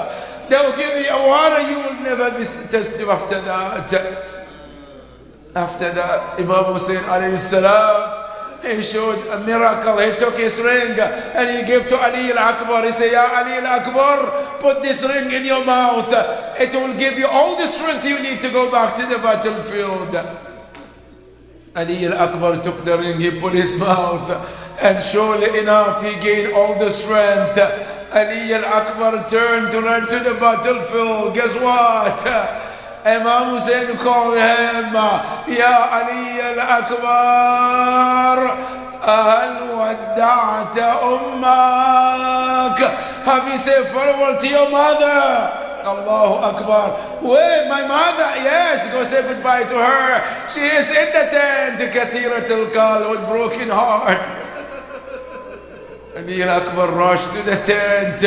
They will give you a water you will never be thirsty after that. After that, Imam Hussein alayhi salam, he showed a miracle. He took his ring and he gave to Ali al-Akbar. He said, Ya Ali al-Akbar, put this ring in your mouth. It will give you all the strength you need to go back to the battlefield. Ali al-Akbar took the ring, he put his mouth, and surely enough, he gained all the strength. Ali al-Akbar turned to run to the battlefield. Guess what? Imam Hussein called him, Ya Ali al-Akbar, Ahal wadda'ta ummak. Have you said farewell to your mother? Allahu Akbar. Wait, my mother? Yes, go say goodbye to her. She is in the tent, Kasirat al-Kal, with broken heart. Ali al-Akbar rushed to the tent.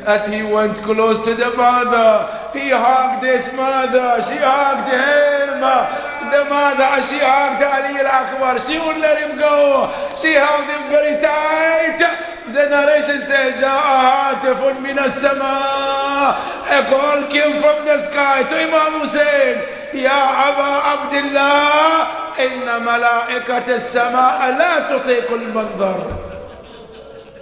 As he went close to the mother, he hugged his mother, she hugged him. The mother, as she hugged Ali al-Akbar, she wouldn't let him go. She held him very tight. The narration says, Ja'a hatifun min as-sama. A call came from the sky to Imam Hussein. Ya Aba Abdullah, inna malaikat as-sama la tutiqu al-manzar.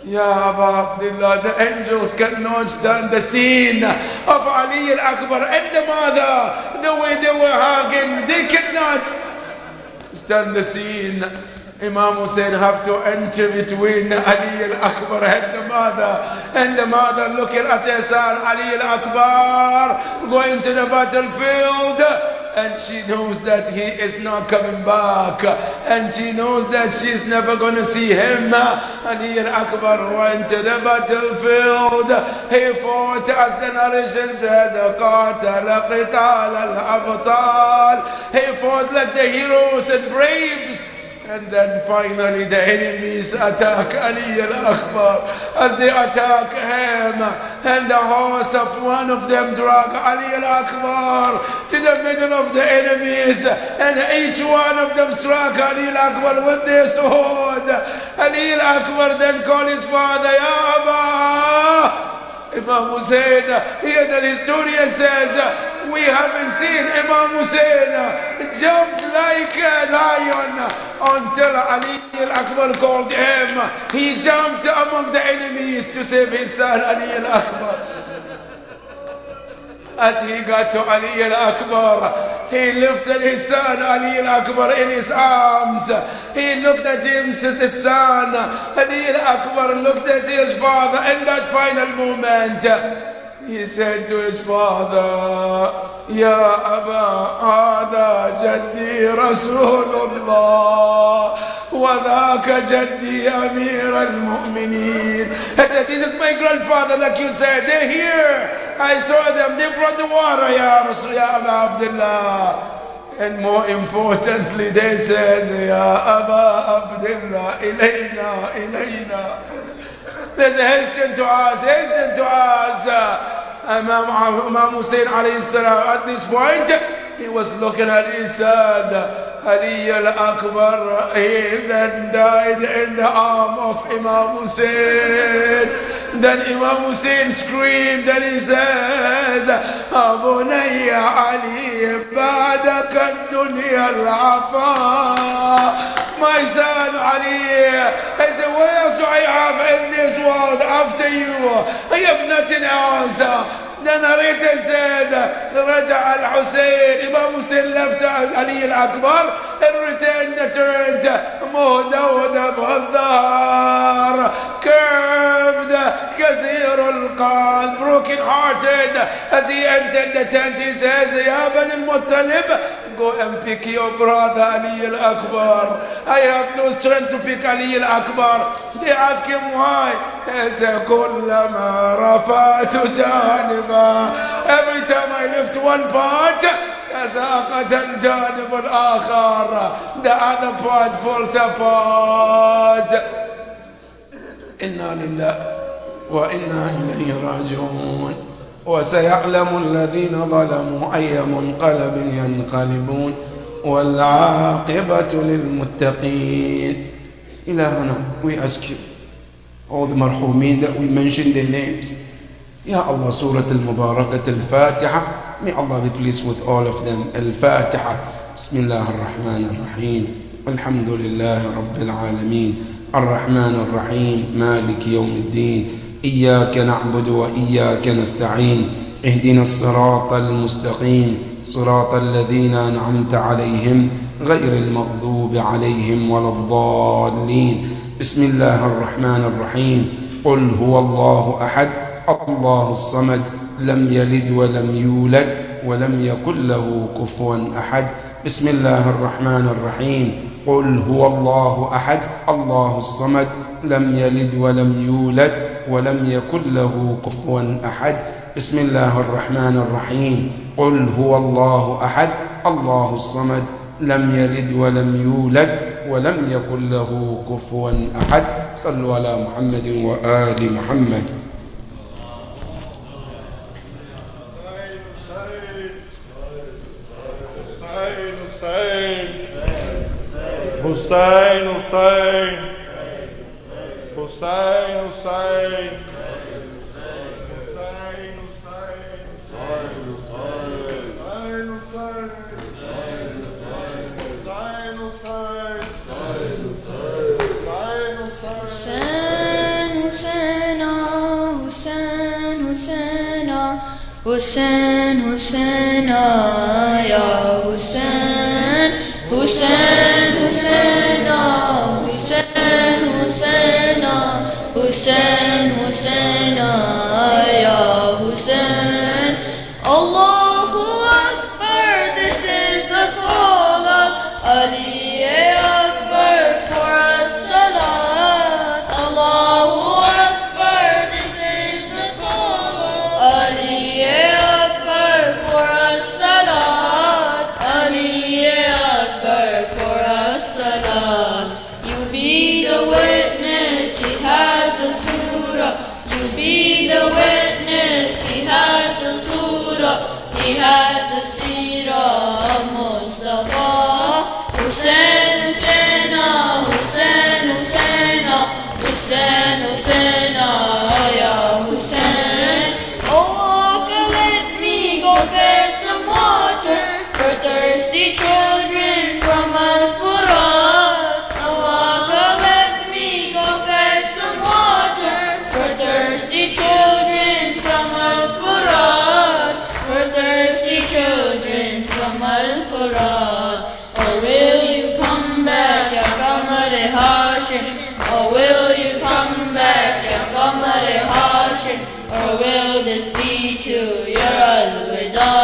Ya Aba Abdullah, the angels cannot stand the scene of Ali al-Akbar and the mother, the way they were hugging. They cannot stand the scene. Imam Hussein have to enter between Ali al-Akbar and the mother looking at her son Ali al-Akbar going to the battlefield. and she knows that he is not coming back, and she knows that she's never gonna see him. Ali al-Akbar went to the battlefield. He fought, as the narration says, قاتل قتال الأبطال. He fought like the heroes and braves. And then finally the enemies attack Ali al-Akbar. As they attack him, and the horse of one of them drag Ali al-Akbar to the middle of the enemies, and each one of them struck Ali al-Akbar with their sword. Ali al-Akbar then called his father, Ya Abba. Imam Hussein, here the historian says, we haven't seen Imam Hussein jump like a lion until Ali al-Akbar called him. He jumped among the enemies to save his son Ali al-Akbar. As he got to Ali al-Akbar, he lifted his son Ali al-Akbar in his arms. He looked at him, says his son. Ali al-Akbar looked at his father. In that final moment, he said to his father, Ya Aba, hada jaddi Rasulullah. وذاك جدي أمير المؤمنين. I said, this is my grandfather, like you said. They're here. I saw them. They brought the water, Ya Rasul, Ya Aba Abdullah. And more importantly, they said, Ya Aba Abdullah, ilayna, ilayna. They said, hasten to us, hasten to us. Imam Hussein alayhi salam, at this point, he was looking at his son. Ali al-Akbar, he then died in the arm of Imam Hussein. Then Imam Hussein screamed and he says, Abunayya Ali, ba'daka dunya al-afa. My son Ali, I said, what else do I have in this world after you? I have nothing else. The narrator said, Raja al-Hussein, Imam Hussein left Ali al-Akbar and returned the turret, Muhdawda Badhar, curved, Kasir al-Qalb, broken hearted. As he entered the tent, he says, Ya Bani al-Muttalib, go and pick your brother Ali al-Akbar. I have no strength to pick Ali al-Akbar. They ask him why. He said, Kullama rafa'tu janiba. Every time I lift one part, تساقط الجانب الآخر. The other part falls apart. إنا لله وإنا إليه راجعون. وسيعلم الذين ظلموا أي منقلب ينقلبون والعاقبة للمتقين. إلهنا, we ask you, all the marhumin that we mentioned their names, Ya Allah, Surah Al-Mubarakat Al-Fatiha, may Allah be pleased with all of them. Al-Fatiha. Bismillah ar-Rahman ar-Rahim. Alhamdulillah Rabbil Alameen. Ar-Rahman ar-Rahim. Malik Yawm al-Din. إياك نعبد وإياك نستعين اهدنا الصراط المستقيم صراط الذين أنعمت عليهم غير المغضوب عليهم ولا الضالين. بسم الله الرحمن الرحيم. قل هو الله أحد الله الصمد لم يلد ولم يولد ولم يكن له كفوا أحد. بسم الله الرحمن الرحيم. قل هو الله أحد الله الصمد لم يلد ولم يولد ولم يكن له كفوا أحد. بسم الله الرحمن الرحيم. قل هو الله أحد الله الصمد لم يلد ولم يولد ولم يكن له كفوا أحد. صلوا على محمد وآل محمد. Hussein, Hussein, Hussein, Hussein, Hussein, Hussein, Ya Hussein, Hussein, Hussein, Hussein, Hussein, Hussein, Hussein, Ya Hussein. Allahu Akbar, this is Ali Akbar for as-salat. Allahu Akbar, this is the call. Ali Akbar for as-salat. Ali Akbar for as-salat. You be the witness, he has the surah. You be the witness, he has the surah. He has the seerah of Mustafa. Hussein, Husseina, Hussein, Husseina, Hussein, Husseina, ya Hussein. Oh, Akka, let me go fetch some water for thirsty children from Al-Furat. Oh, Akka, let me go fetch some water for thirsty children from Al-Furat. For thirsty children from Al-Furat. Or will you come back, Ya Qamar Hashim? Or will you come back, Ya Qamar Hashim? Or will this be to your al-wida?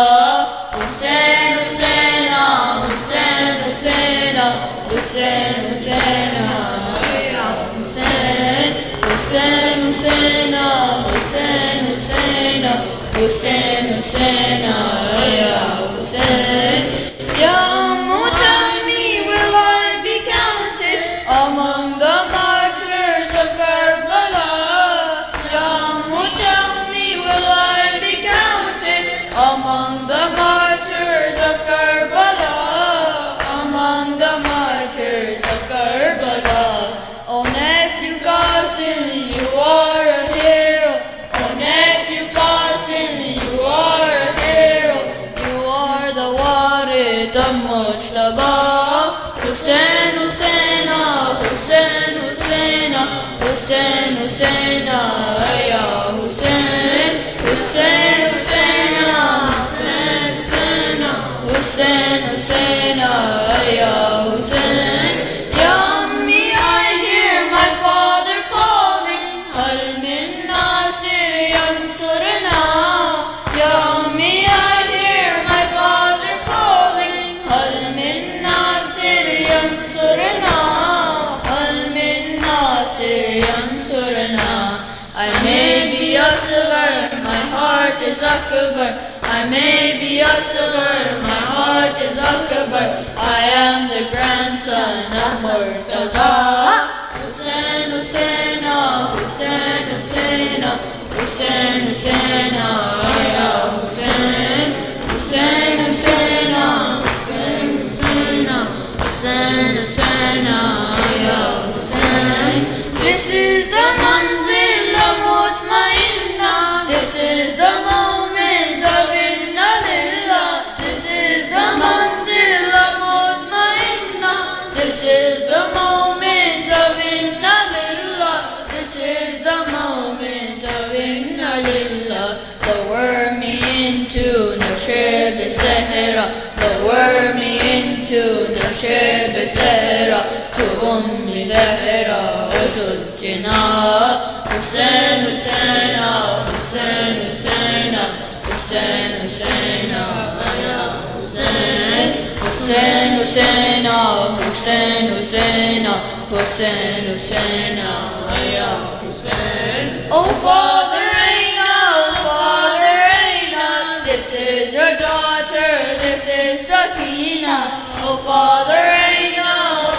Hussein, Husseina, Hussein, Husseina, Hussein, Husseina, ya Hussein. Hussein, Husseina, Hussein, Husseina, Hussein, Husseina, ya Hussein. Ya Ummu, tell me, will I be counted among the martyrs of Karbala? Ya Ummu, tell me, will I be counted among the martyrs of Karbala? Among the martyrs of Karbala. Oh nephew Qasim, you are a hero. Oh nephew Qasim, you are a hero. You are the Warid, the Mujtaba. Hussein, Husseina, Hussein, Husseina, Hussein, Husseina, ya Hussein. Hussein, Husseina, Hussein, Husseina, Hussein, Husseina, ya Hussein. Ya Ummi, I hear my father calling. Hal min nasir yansurna. Ya Ummi, I hear my father calling. Hal min nasir yansurna. Hal min nasir yansurna. I may be asghar, my heart is akbar. I may be asghar, my heart is akbar. I am the grandson of Murtaza. Hussein, Husseina, Hussein, Husseina, Hussein, Husseina, ya Hussein. Hussein, Husseina, Hussein, Husseina, Hussein, Husseina, ya Hussein. This is the manzil of mutmainna. This is the moment of inna lillah. This is the manzil of mutmainna. This is the moment of inna lillah. This is the moment of inna lillah. Lower me into Nashib Sahara. Lower me into Nashib Sahara. To Zahra Usujjina. Hussein, Husseina, Hussein, Husseina, Hussein, Husseina, ya Hussein. Hussein, Husseina, Hussein, Husseina, Hussein, Husseina, ya Hussein. Oh Father Aina, Father Aina, this is your daughter, this is Sakina. Oh Father Aina,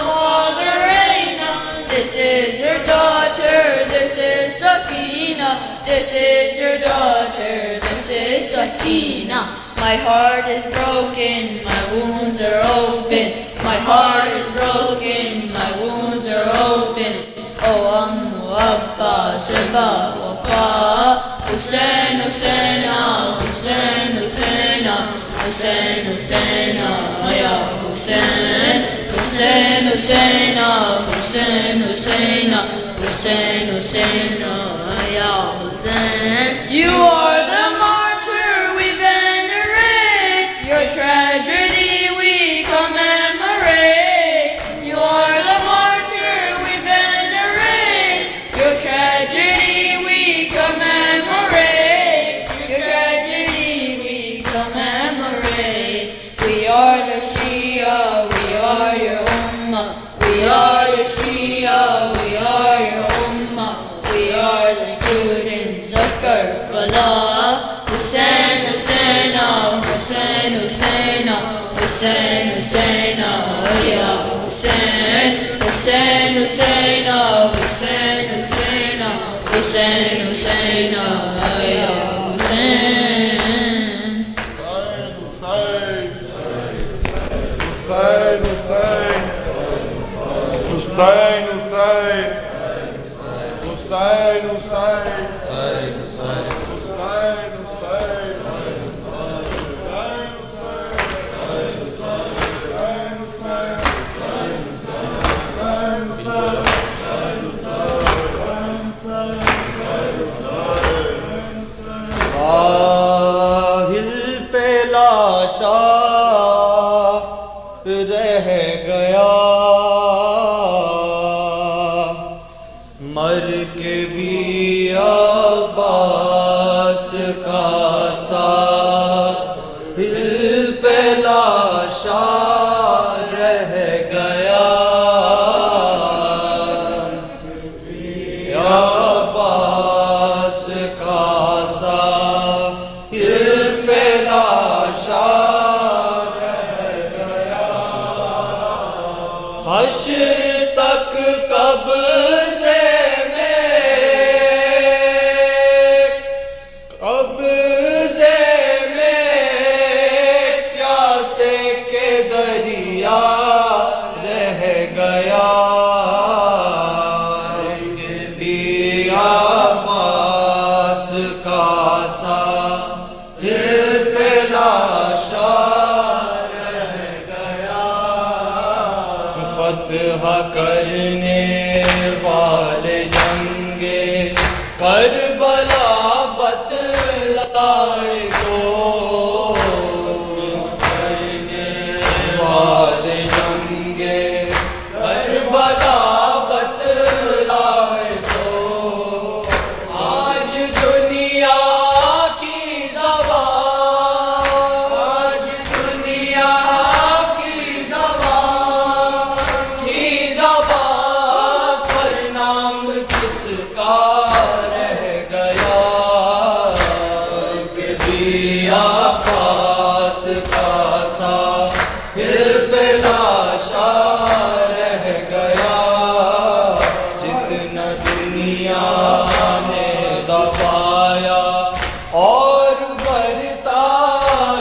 Father Aina, this is your daughter, this is Sakina. This is your daughter, this is Sakina. My heart is broken, my wounds are open. My heart is broken, my wounds are open. Oh Ummu Abba Siba Wafa. Hussein, Husseina, Hussein, Husseina, Hussein, Husseina, ya Hussein. Hussein, Husseina, Hussein, Husseina, Hussein, Husseina, ya Hussein. You are the martyr we venerate. Your tragedy we commemorate. You are the martyr we venerate. Your tragedy we commemorate. Your tragedy we commemorate. We are the Shia, we are your Ummah. We are your Shia, we are your Ummah. We are the students of Karbala. Hussein, Husseina, Hussein, Husseina, Hussein, Husseina, Ya Hussein. Hussein, Husseina, Hussein, Husseina, Hussein, Husseina, Ya Hussein. Hussein, Hussein, Hussein, Hussein, ساحل پہ لاشا رہ گیا مر کے بھی عباس کا ساحل پہ لاشا رہ گیا عباس کا ساحل پہ لاشا رہ گیا حشر تک قبضے میں پیاسے کے دریا رہ گیا عباس کا ساحل پہ لاشا رہ گیا فتح کرنے والے جنگ کربلا بتلائے دو کرنے والے جنگ کربلا بتلائے دو آج دنیا کی زبان آج دنیا کی زبان پر نام کس کا رہ گیا کبھی عباس کا ساحل پہ لاشا رہ گیا جتنا دنیا نے دبایا اور بڑھتا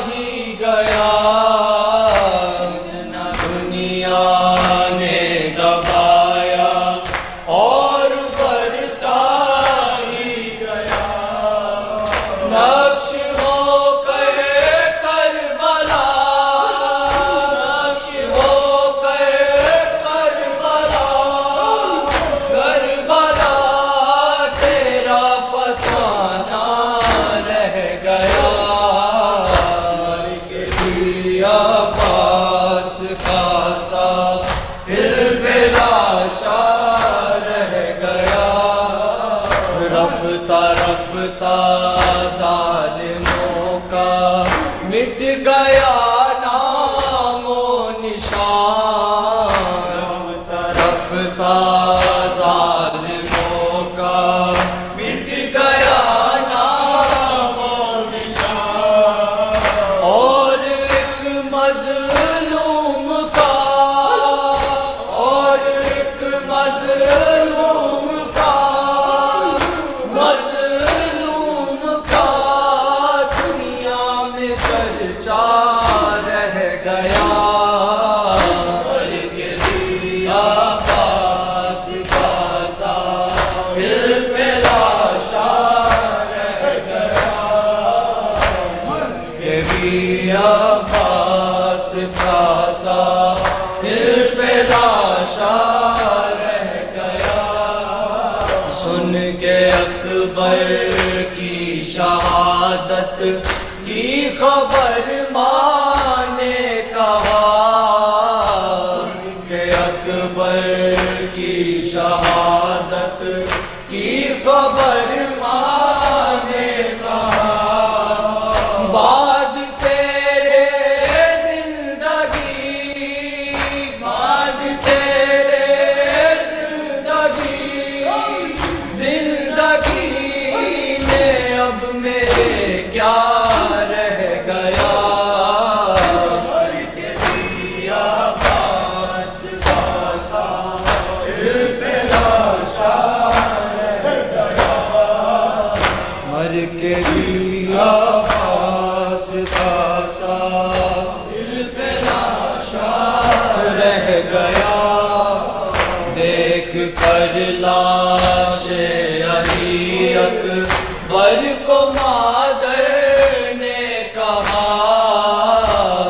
ہی گیا جتنا دنیا نے دبایا اور بڑھتا ہی گیا نقش ہو کر کربلا نقش ہو کر کربلا کربلا تیرا فسانہ رہ گیا مر کے بھی عباس کا ساحل پہ لاشا رہ گیا رفتہ رفتہ ظالموں کا مٹ گیا نام و نشان رفتہ رفتہ ظالموں کا مٹ گیا نام و نشان اور ایک مظلوم کا اور ایک مظلوم کا دنیا میں چرچا رہ گیا مر کے بھی عباس کا ساحل پہ لاشا رہ گیا مر کے بھی عباس کا ساحل پہ لاشا رہ گیا سن کے اکبر کی شہادت کی خبر ماں نے کہا کہ اکبر کی شہادت کی خبر ماں نے کہا بعد تیرے زندگی بعد تیرے کے بھی آواز کا سا دل پہ لاشا رہ گیا، دیکھ کر لاش علی اکبر کو مادر نے کہا،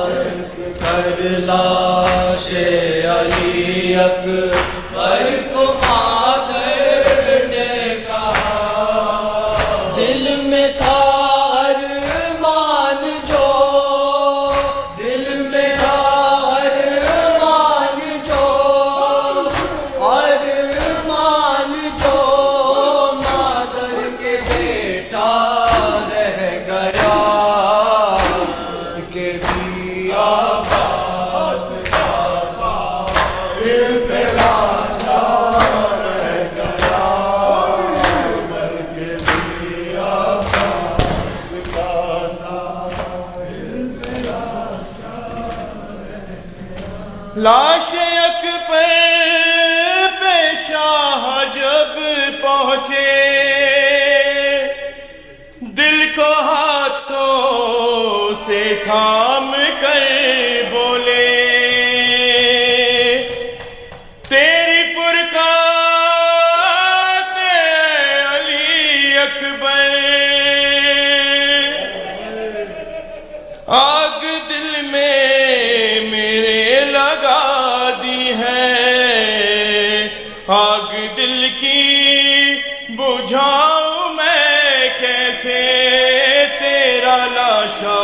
دیکھ کر لاش علی اکبر کو مادر نے کہا، دل میں تھا ارمان جو، دل میں تھا ارمان جو، ارمان جو مادر کے بیٹا رہ گیا، کہ بھی آواز کا سا دل پہ لاشا رہ گیا، مر کے بھی آواز کا سا دل پہ لاشا رہ گیا۔ لاش اکبر پہ شاہ جب پہنچے، دل کو ہاتھوں سے تھام کر بولے، تیری فرقات علی اکبر، آگ دل میں میرے لگا دی ہے، آگ دل کی بجھاؤں میں کیسے، تیرا لاشا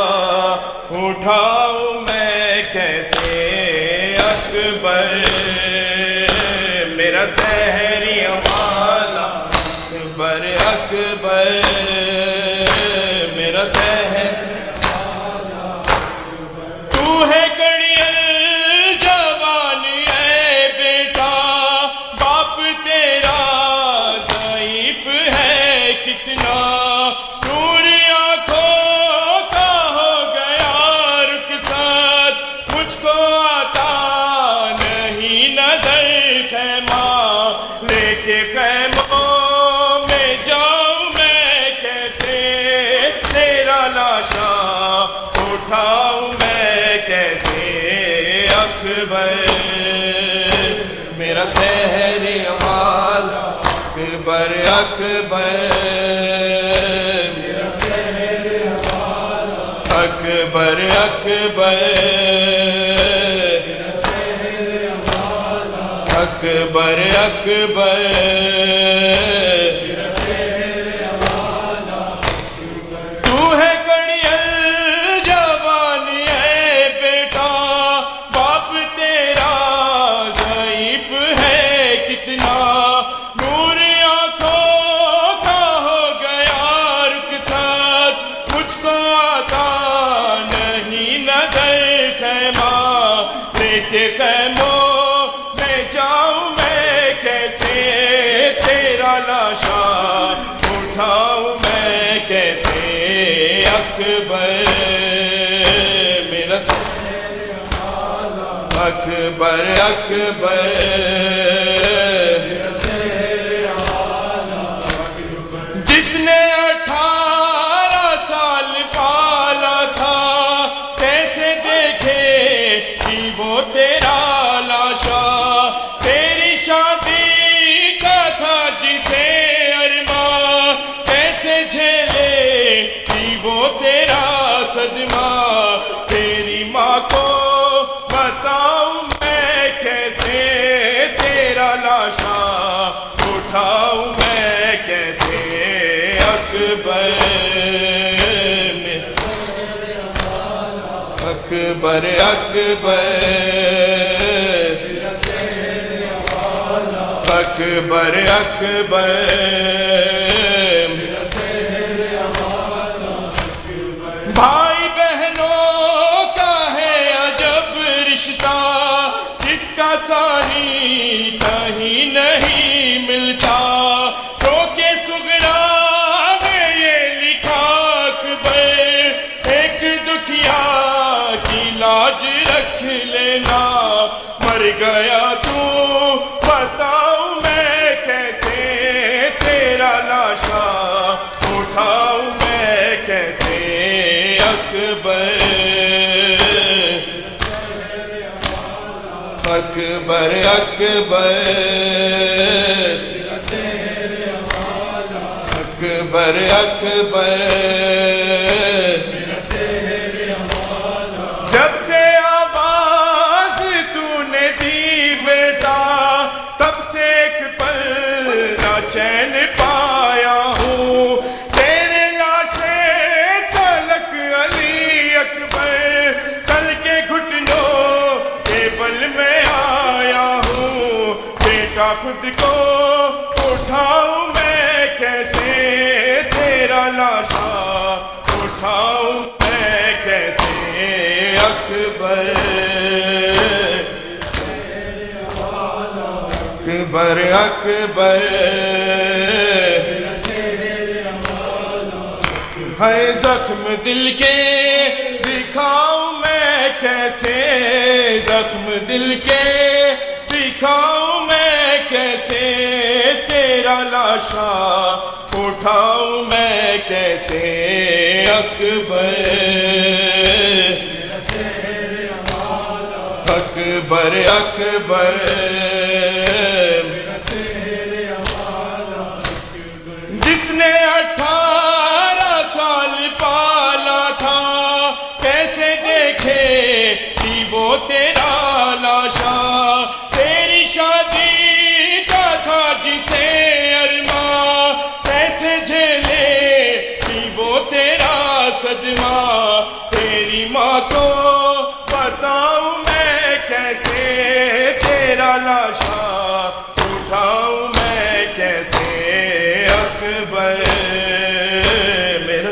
اٹھاؤں میں کیسے، اکبر میرا سحری والا، اکبر اکبر میرا سحر، تو ہے کڑیل جوان اے بیٹا، باپ تیرا ضعیف ہے کتنا، نور آنکھوں کا ہو گیا رخصت، مجھ کو آتا نہیں نظر خیمہ، لے کے خیموں میں جاؤں میں کیسے، تیرا لاشا اٹھاؤں میں کیسے، اکبر میرا سحری والا، اکبر اکبر میرا سحری والا، اکبر اکبر میرا سحری والا، اکبر اکبر میرا سحری والا، تو ہے کڑیل جوان اے بیٹا، باپ تیرا ضعیف ہے کتنا، نور آنکھوں کا ہو گیا رخصت، مجھ کو آتا نہیں نظر خیمہ، لے کے خیموں میں جاؤں میں کیسے، تیرا لاشا اٹھاؤں میں کیسے، اکبر میرا اکبر اکبر جس نے 18 سال پالا تھا، کیسے دیکھے کہ وہ تیرا لاشا، تیری شادی کا تھا جسے ارماں، کیسے جھیلے کہ وہ تیرا صدمہ، تیری ماں کو بتاؤں میں کیسے، تیرا لاشا اٹھاؤں میں کیسے، اکبر اکبر اکبر اکبر اکبر بھائی بہنوں کا ہے عجب رشتہ، جس کا ثانی کہیں نہیں ملتا، رو کے سغرا میں یہ لکھا اکبر، ایک دکھیا کی لاج رکھ لینا، مر گیا تو بتاؤں میں کیسے، تیرا لاشا اٹھاؤں میں اکبر اکبر اکبر اکبر جب سے آواز تو نے دی بیٹا تب سے ایک پل نہ چین پایا ہوں تیرے لاشے تلک علی اکبر چل کے گھٹنوں کے بل میں آیا ہوں بیٹا خود کو اٹھاؤں میں کیسے تیرا لاشا اٹھاؤں میں کیسے اکبر اکبر اکبر ہے زخم دل کے دکھاؤں میں کیسے زخم دل کے دکھاؤں میں کیسے تیرا لاشا اٹھاؤں میں کیسے اکبر اکبر اکبر جس نے 18 سال پالا تھا کیسے دیکھے کہ وہ تیرا لاشا تیری شادی کا تھا جسے ارماں کیسے جھیلے کہ وہ تیرا صدمہ تیری ماں کو بتاؤں میں کیسے تیرا لاشا اٹھاؤں میں کیسے اکبر میرا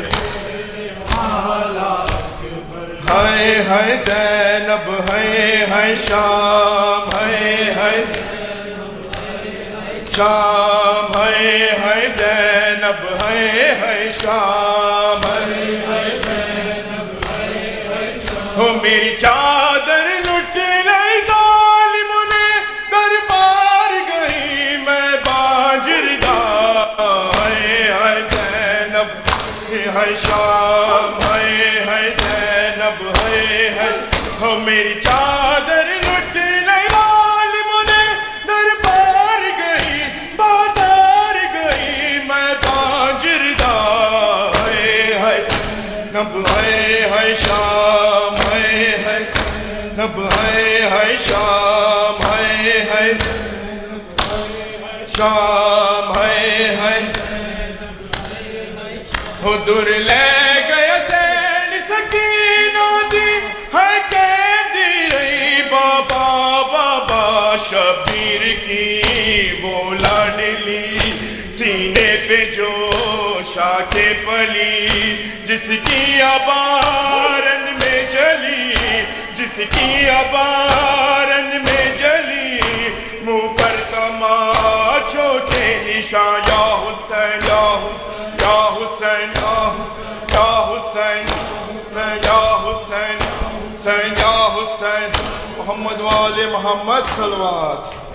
ہائے ہائے زینب ہائے شام ہائے شام ہائے زینب ہائے شام ہو میری چادر لٹ لئی ظالموں نے دربار گئی میں باجردہ ہائے زینب ہائے شام ہائے زینب ہائے ہو میری چادر لٹ لئی ظالموں نے دربار گئی بازار گئی میں باجردہ ہائے نب ہائے شام نب ہائے شام شام ہو دور لے گیا سین سکینہ دی ہے قیدی رہی بابا بابا شبیر کی وہ لاڈلی سینے پہ جو شاخ پلی جس کی ابارن میں جلی جس کی ابارن میں جلی منہ پر تماچوں کے نشان یا حسین یا حسین یا حسین یا حسین یا حسین محمد وآل محمد صلوات